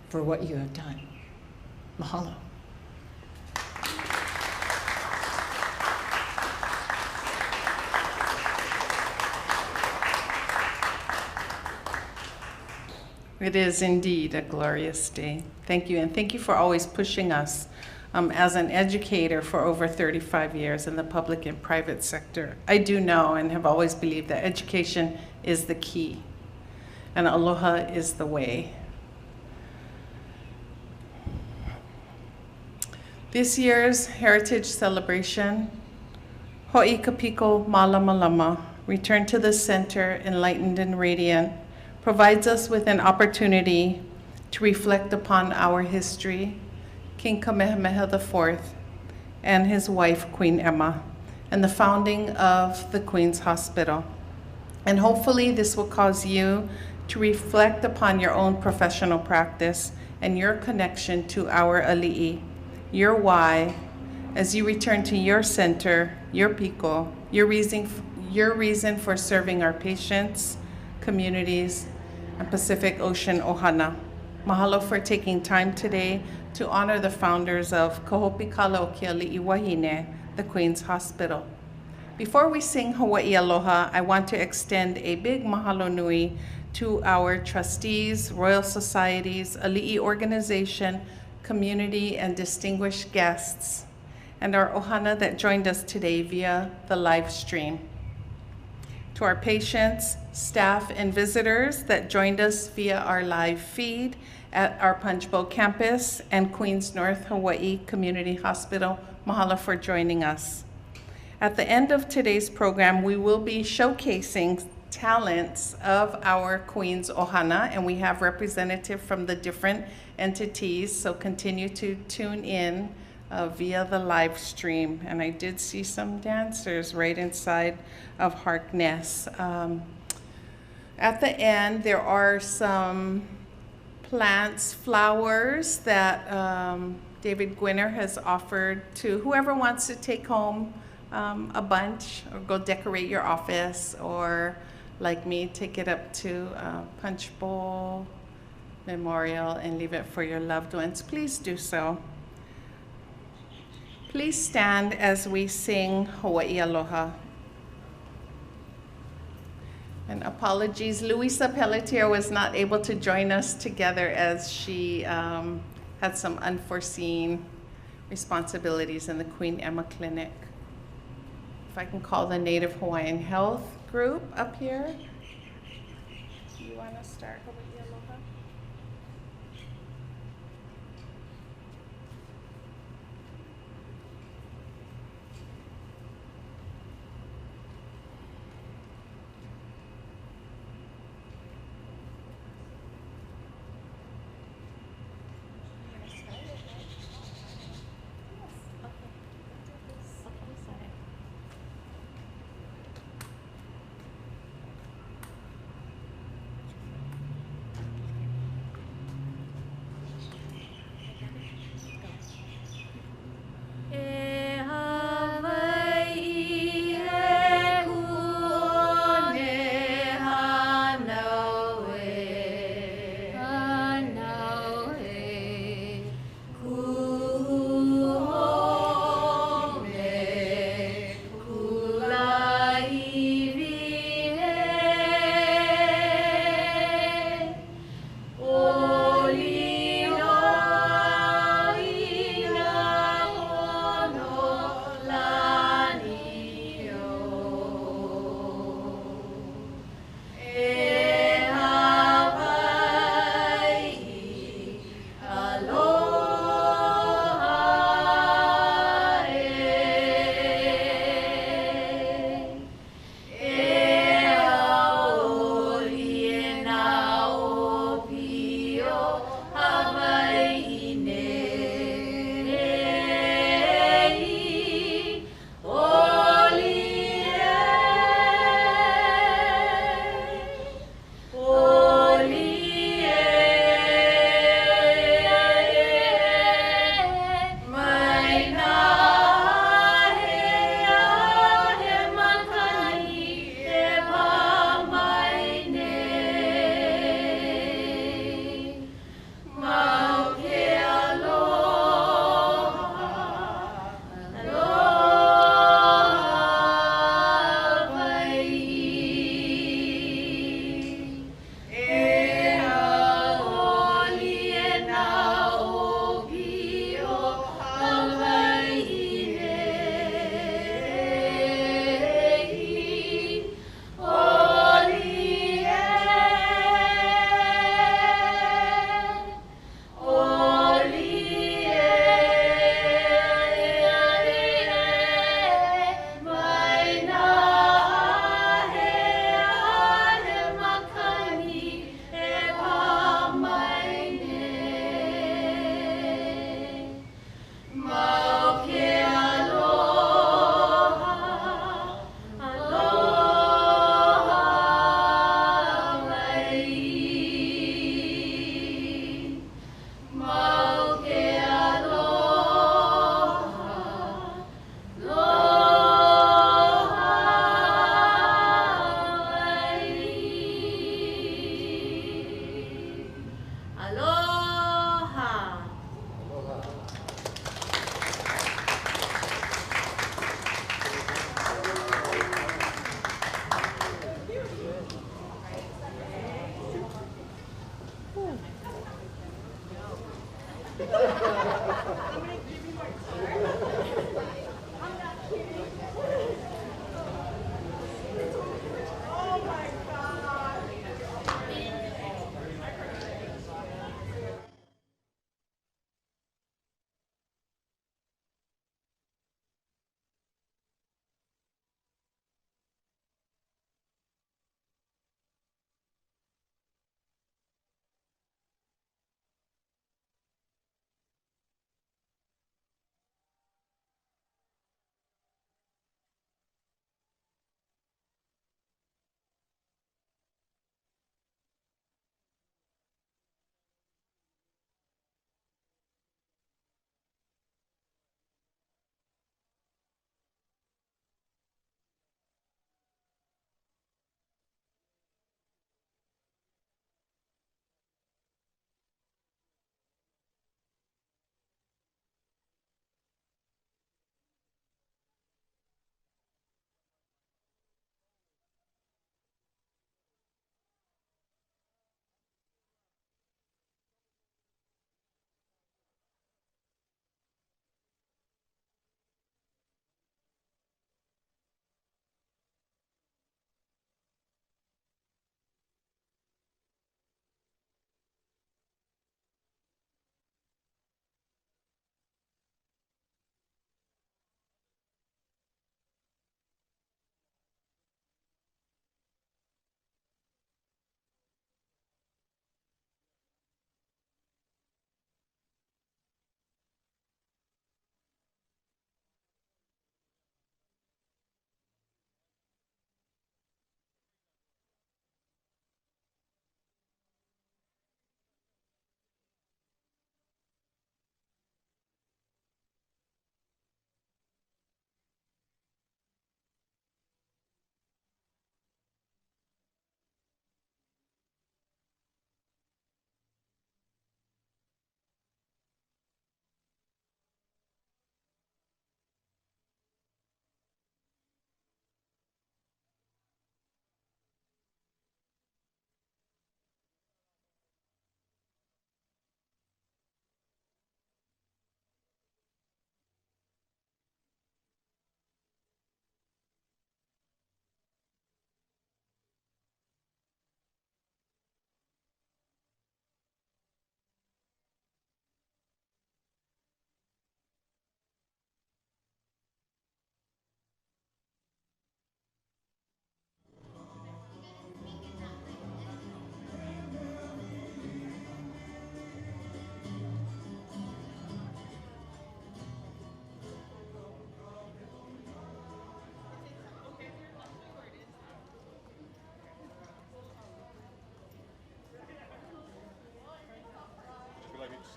for what you have done. Mahalo. It is indeed a glorious day. Thank you, and thank you for always pushing us. As an educator for over 35 years in the public and private sector, I do know and have always believed that education is the key, and aloha is the way. This year's Heritage Celebration, Ho'ikapiko Malamalama, Return to the Center, Enlightened and Radiant, provides us with an opportunity to reflect upon our history, King Kamehameha IV and his wife, Queen Emma, and the founding of the Queen's Hospital. And hopefully this will cause you to reflect upon your own professional practice and your connection to our ali'i, your why, as you return to your center, your piko, your reason for serving our patients, communities, and Pacific Ocean ohana. Mahalo for taking time today to honor the founders of Kahopikalokia Li'iwahine, the Queen's Hospital. Before we sing Hawaii Aloha, I want to extend a big mahalo nui to our trustees, Royal Societies, ali'i organization, community, and distinguished guests, and our ohana that joined us today via the live stream. To our patients, staff, and visitors that joined us via our live feed at our Punchbowl campus and Queens North Hawaii Community Hospital, mahalo for joining us. At the end of today's program, we will be showcasing talents of our Queens Ohana, and we have representatives from the different entities, so continue to tune in via the live stream. And I did see some dancers right inside of Harkness. At the end, there are some plants, flowers that David Gwinner has offered to whoever wants to take home a bunch or go decorate your office, or like me, take it up to Punchbowl Memorial and leave it for your loved ones. Please do so. Please stand as we sing Hawaii Aloha. And apologies, Louisa Pelletier was not able to join us together as she had some unforeseen responsibilities in the Queen Emma Clinic. If I can call the Native Hawaiian Health group up here. Do you want to start Hawaii Aloha?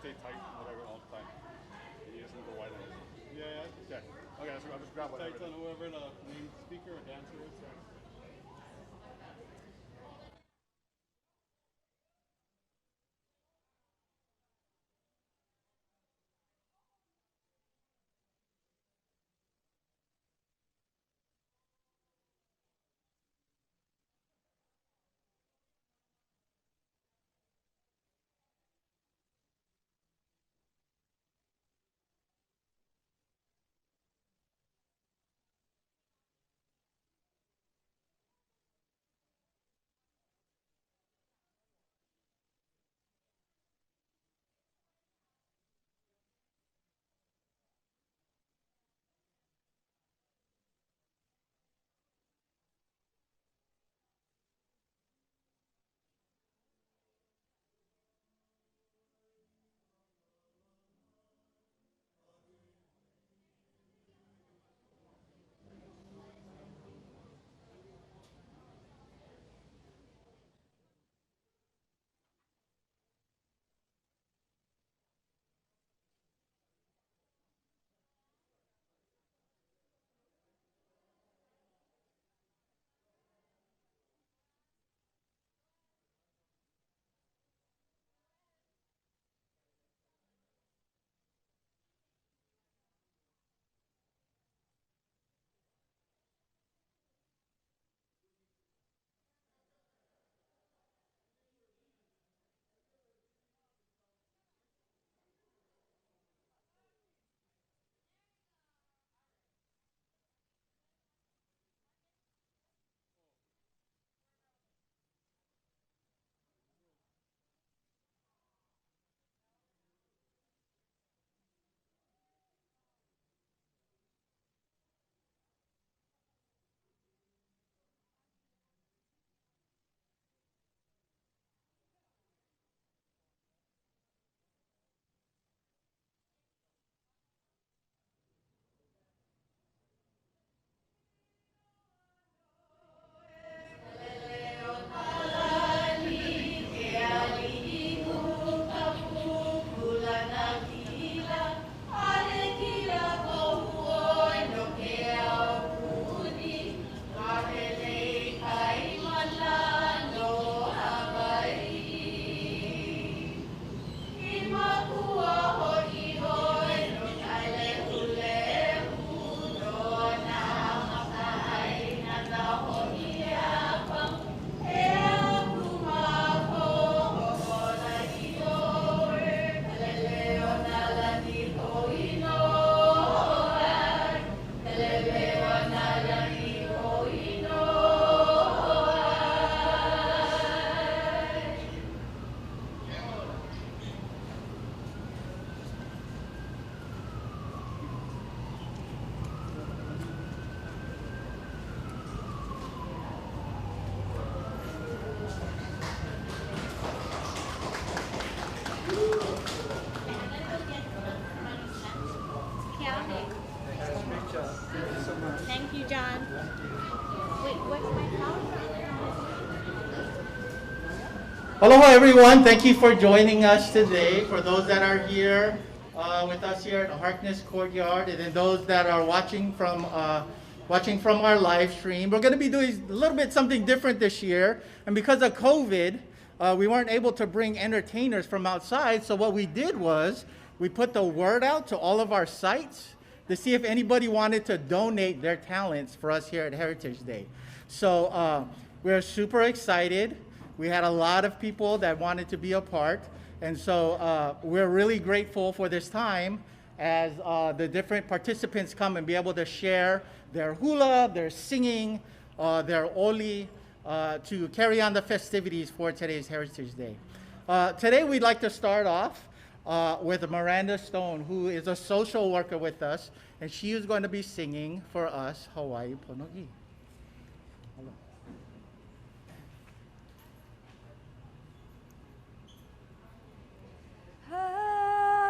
stay tight, whatever, all the time. You just need the white eyes. Yeah, yeah. Okay. Okay, so I'll just grab whatever. Tight on whoever the main speaker or dancer is. Yeah. Thank you, John. Wait, what's my phone? Aloha everyone, thank you for joining us today. For those that are here with us here at the Harkness Courtyard, and then those that are watching from our live stream, we're going to be doing a little bit something different this year. And because of COVID, we weren't able to bring entertainers from outside. So what we did was we put the word out to all of our sites to see if anybody wanted to donate their talents for us here at Heritage Day. So we're super excited. We had a lot of people that wanted to be a part. And so we're really grateful for this time as the different participants come and be able to share their hula, their singing, their oli, to carry on the festivities for today's Heritage Day. Today we'd like to start off with Miranda Stone, who is a social worker with us, and she is going to be singing for us Hawaii Pono'i. Hello.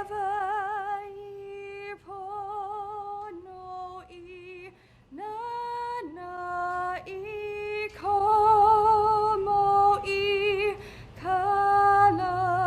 Hawaii Pono'i Nana'i Komo'i Kalania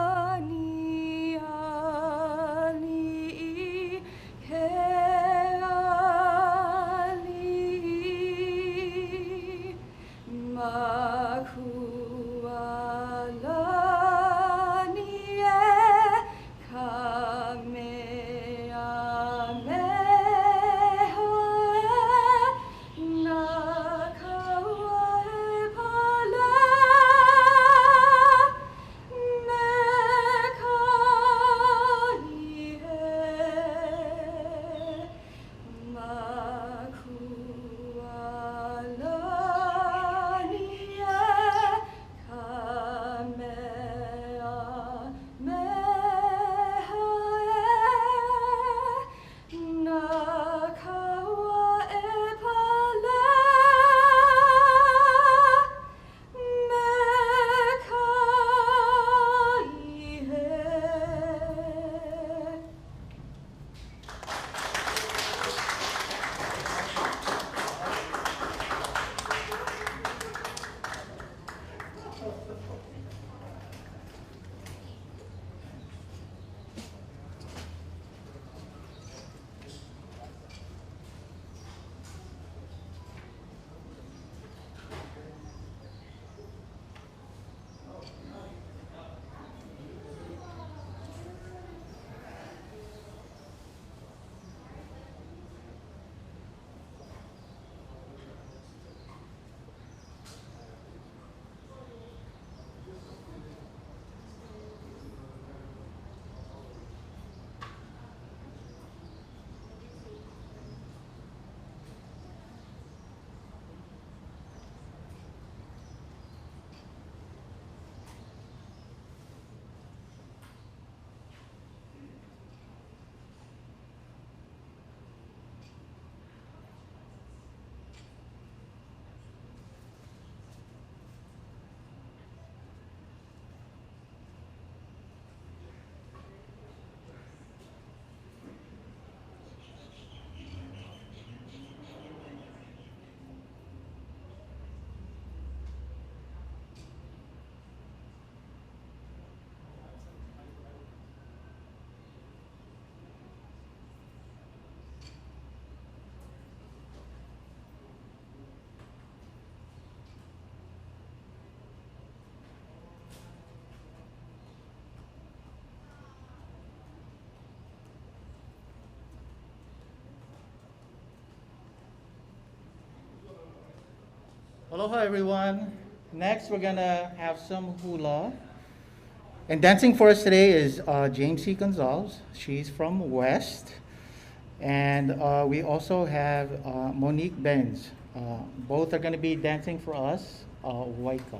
Aloha, everyone. Next, we're gonna have some hula. And dancing for us today is James C. Gonzalez. She's from West. And we also have Monique Benz. Both are gonna be dancing for us, Waika.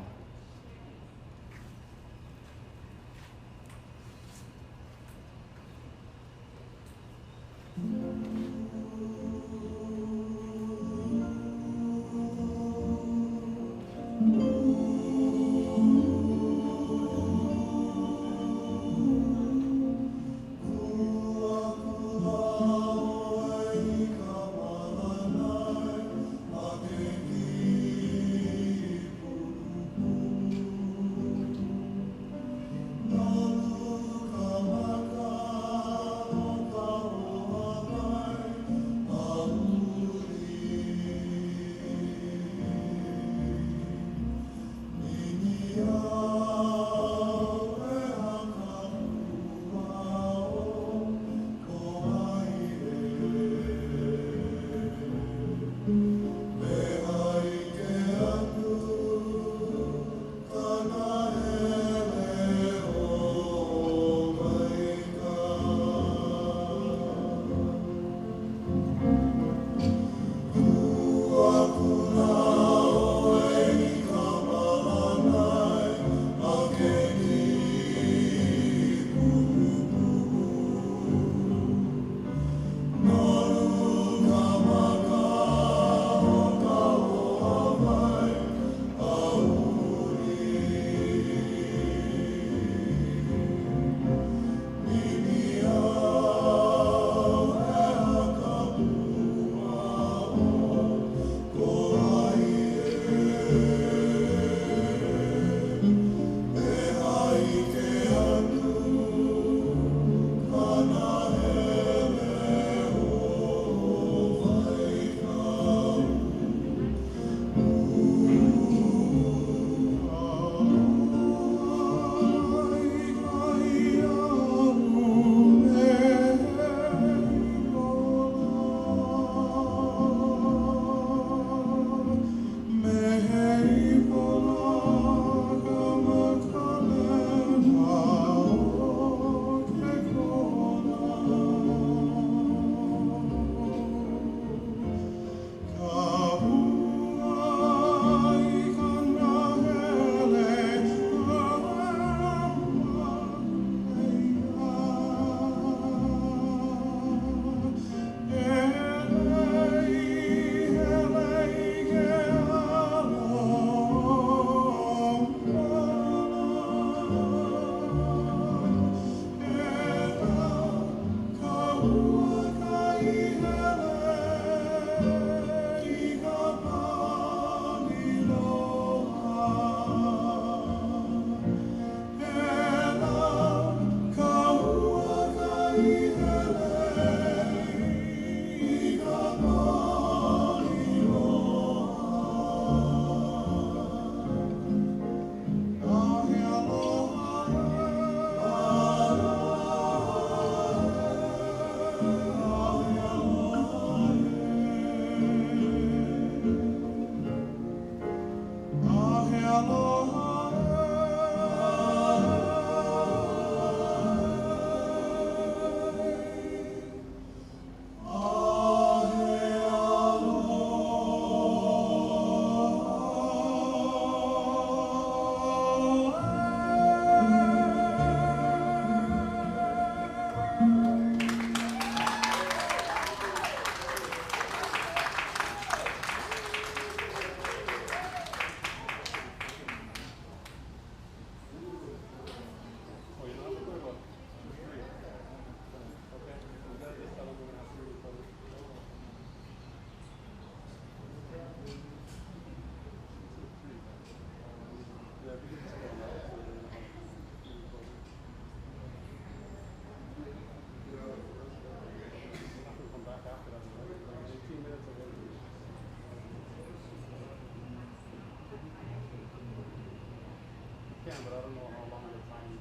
But I don't know how long the time.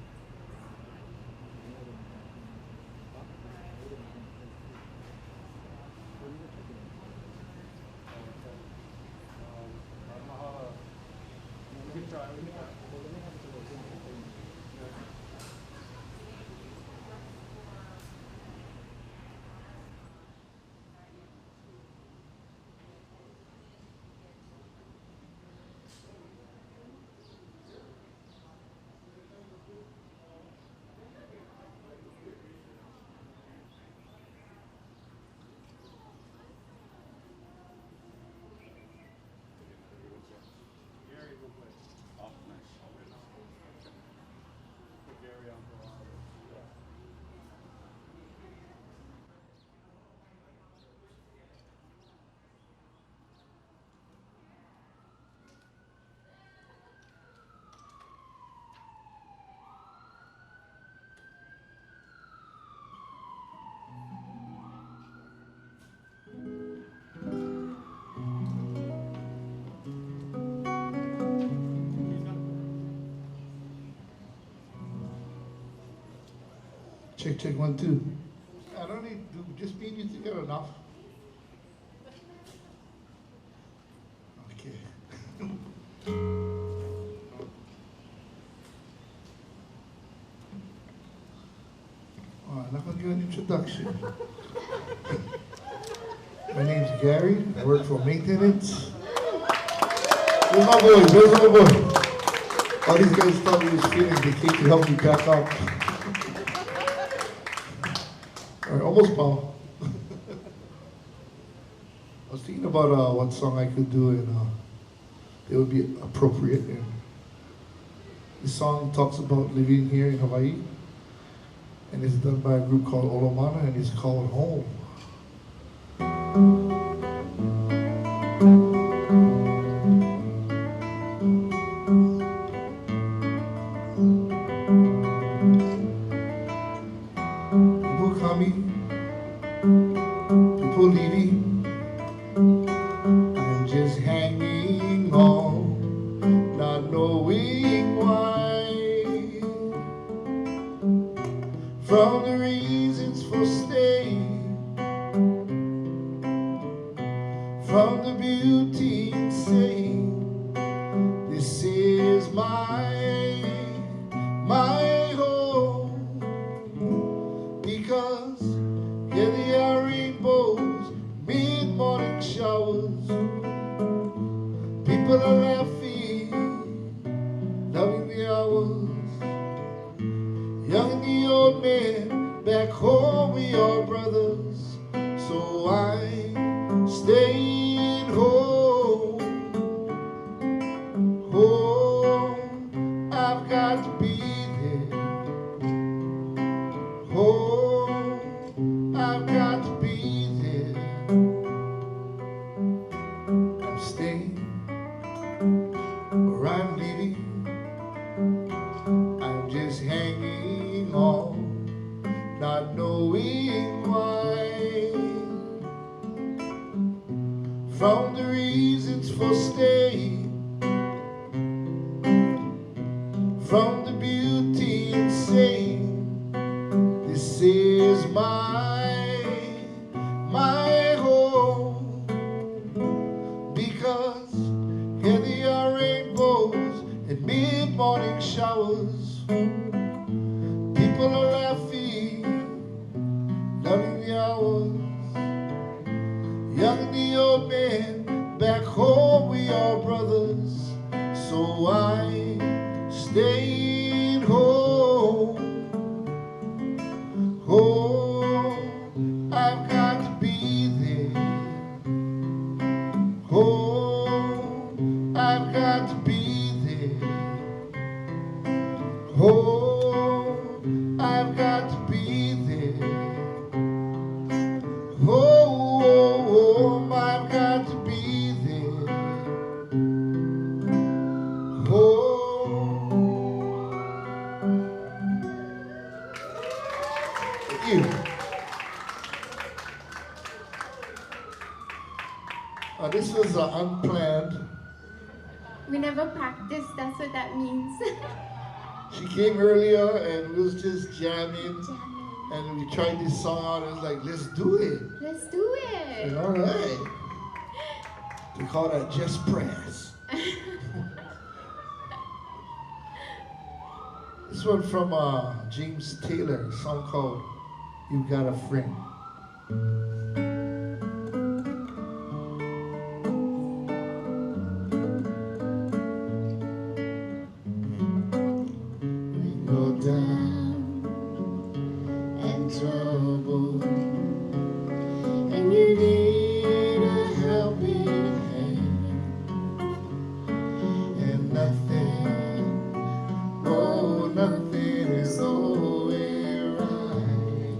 I don't know how to Check, check, 1, 2. I don't need to, just me and you together enough. Okay. Oh, I'm not going to give an introduction. My name's Gary. I work for maintenance. Where's my boy? Where's my boy? All these guys thought we was feeling they came to help me back up. All right, almost Paul. I was thinking about what song I could do and it would be appropriate. And this song talks about living here in Hawaii, and it's done by a group called Inomine, and it's called Home. People coming, people leaving, I'm just hanging on, not knowing why. From the reasons for staying, from the beauty in saying, this is my home. Because here there are rainbows, mid-morning showers, people are laughing, loving the hours. Young and the old man, back home we are brothers. So I'm staying home. Home, I've got to be there. Home, I've got to be there. I'm staying or I'm leaving. I'm just hanging on, not knowing why. From the reasons for staying, from the beauty in saying, this is my home. Because here there are rainbows and mid-morning showers, people are laughing, loving the hours. Young and the old man, back home we are brothers. So I'm staying home. Home, I've got to be there. Home, I've got to be there. Home, I've got to be there. Home, I've got to be there. Home. Thank you. This was unplanned. We never practiced, that's what that means. She came earlier and we was just jamming. And we tried this song out and it was like, let's do it. Let's do it. And all right. We call that just press. This one from James Taylor, a song called You've Got a Friend. Go down and trouble, and you need a helping hand, and nothing, oh, nothing is always right.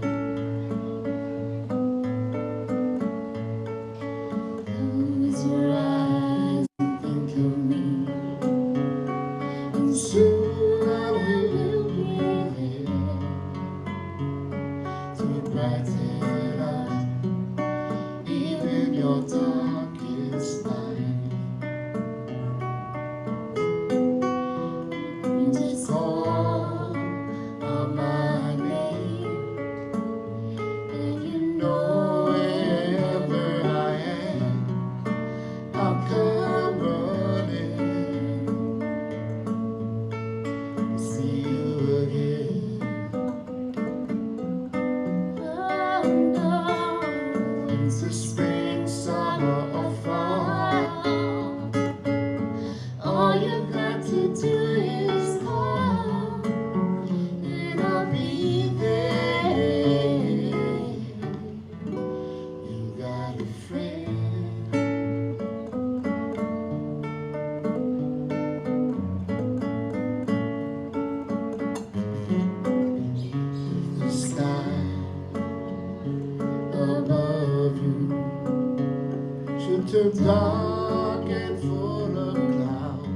dark and full of clouds,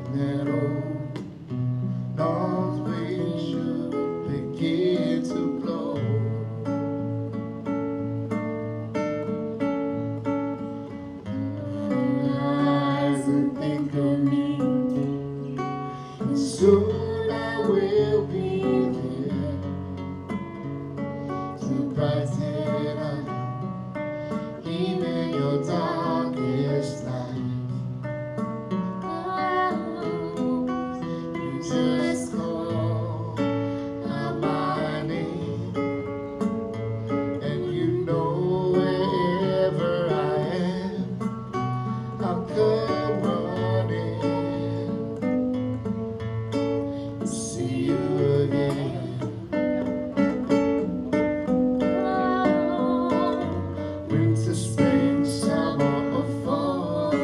and that old north wind should begin to blow. Eyes and think of me, and soon I will be there to brighten up even your darkest night. You just call out my name, and you know wherever I am, I'll come running to see you again. Winter, spring, summer, or fall,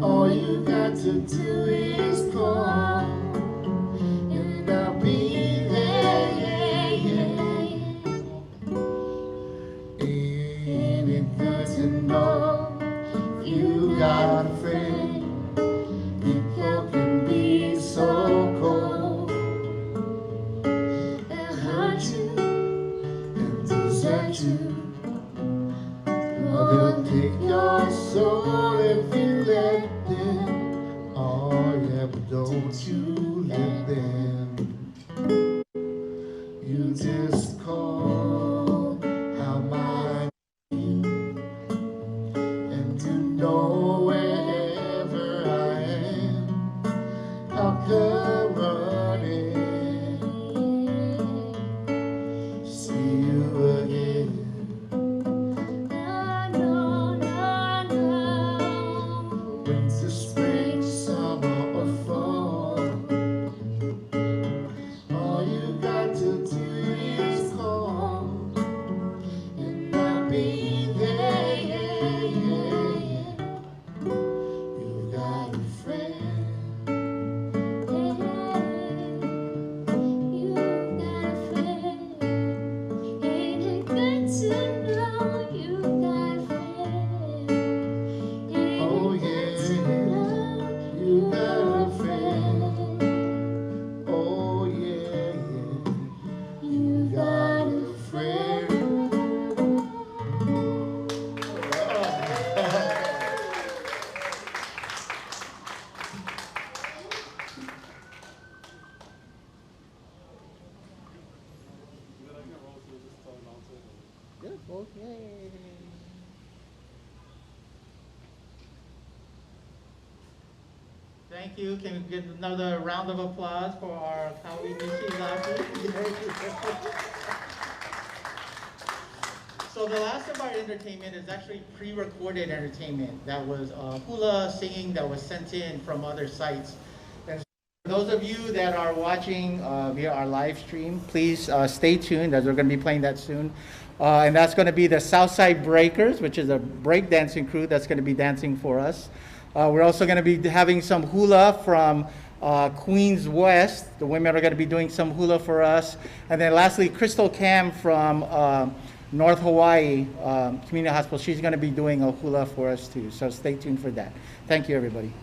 all you got to do is call, and I'll be there. Ain't it good to know you got a friend? People can be so cold and hurt you and desert you. Well, they'll take your soul if you let them. Oh yeah, but don't you let them. You just call out my name, and you know wherever I am, I'll come running, see you again. Winter, spring, summer, or fall, all you got to do is call, and I'll be there. You've got a friend. You've got a friend. Ain't it good to know you've got a friend? Oh yeah, you got a friend. Oh yeah, you got a friend. Good, okay. Thank you. Can we get another round of applause for our Kawi Mishizaki? So the last of our entertainment is actually pre-recorded entertainment. That was hula singing that was sent in from other sites. And for those of you that are watching via our live stream, please stay tuned as we're going to be playing that soon. And that's going to be the Southside Breakers, which is a break dancing crew that's going to be dancing for us. We're also going to be having some hula from Queens West. The women are going to be doing some hula for us. And then lastly, Crystal Cam from North Hawaii Community Hospital. She's going to be doing a hula for us too. So stay tuned for that. Thank you, everybody.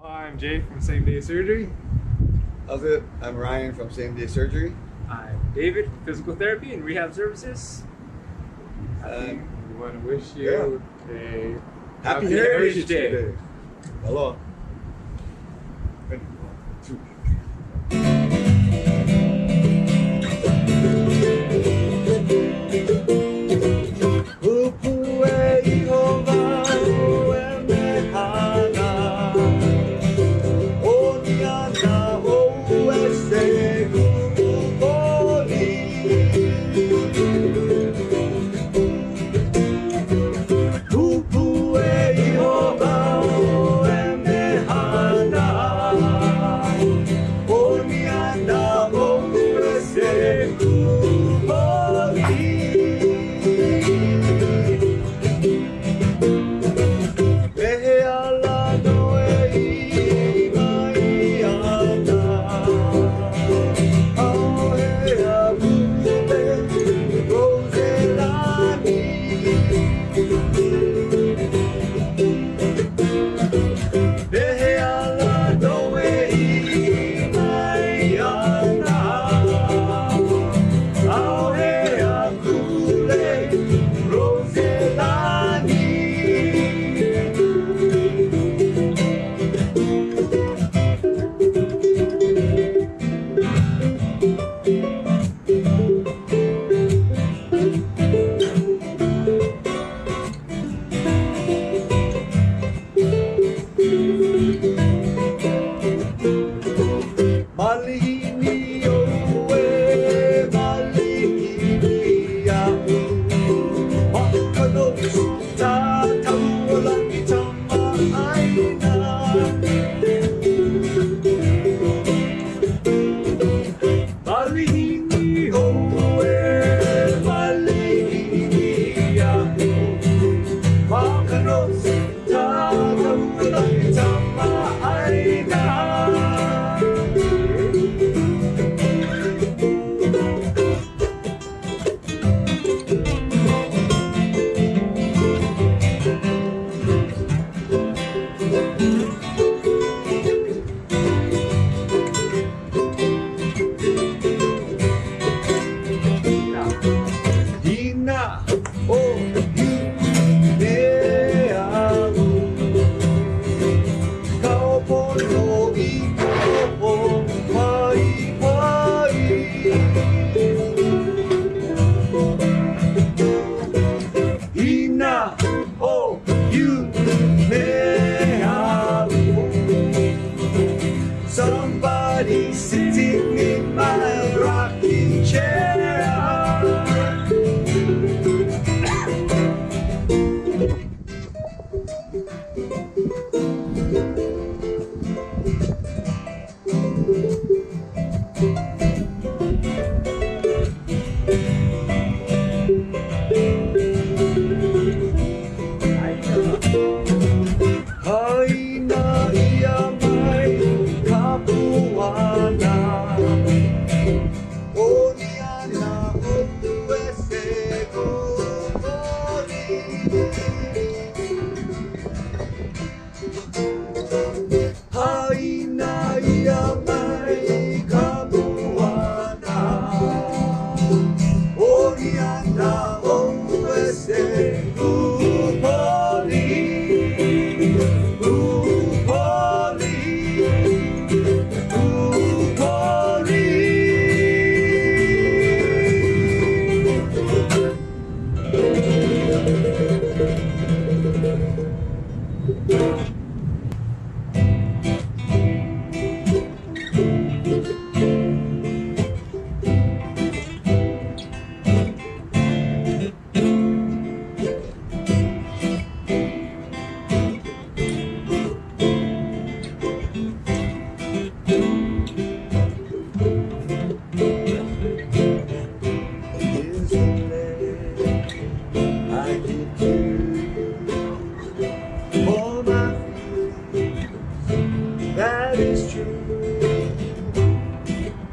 Hi, I'm Jay from Same Day Surgery. How's it? I'm Ryan from Same Day Surgery. I'm David, Physical Therapy and Rehab Services. We want to wish you a Happy Heritage Day. Day. Hello. that is true.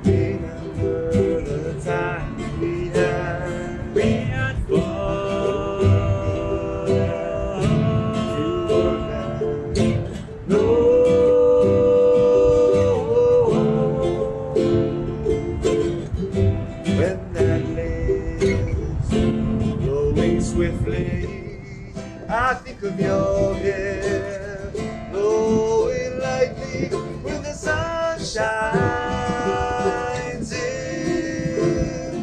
Remember the time we had fun. You were there. No. When that lace blowing swiftly, I think of your hair blowing lightly when the sun shines in.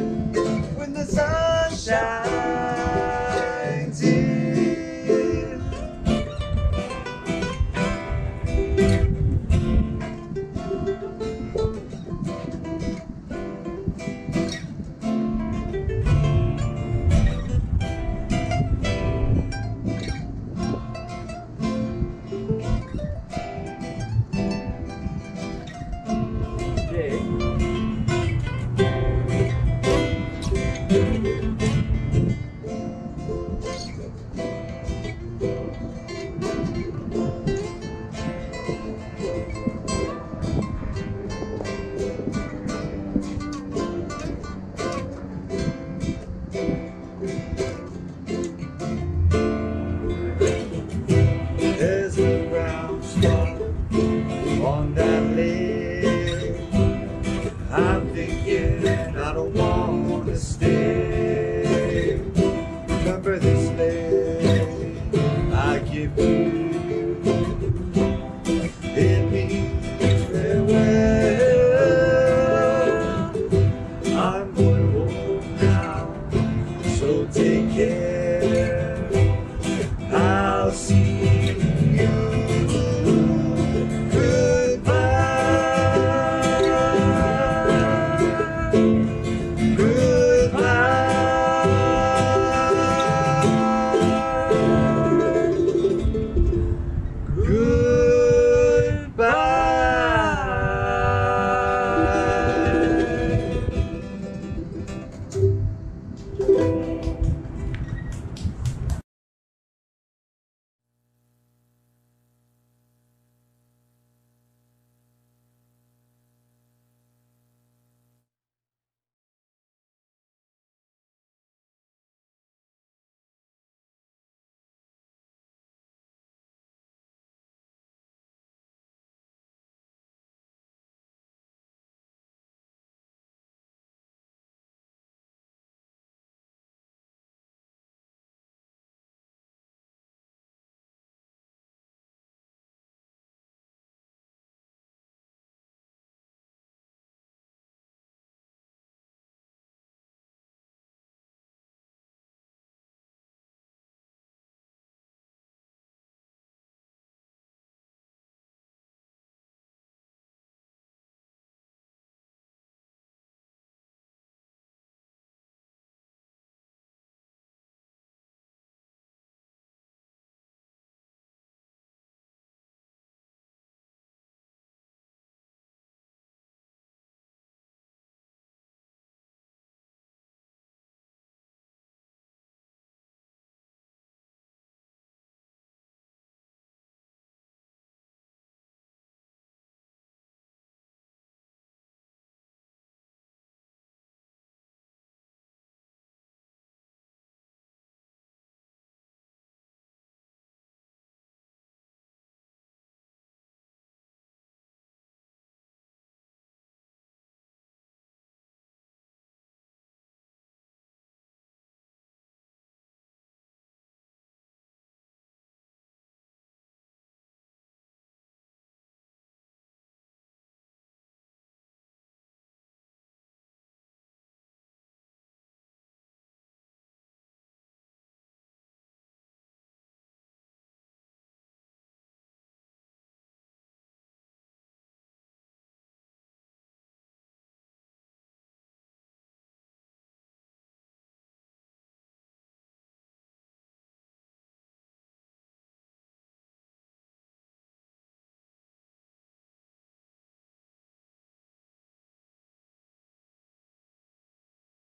When the sun shines in. There's a brown spot on that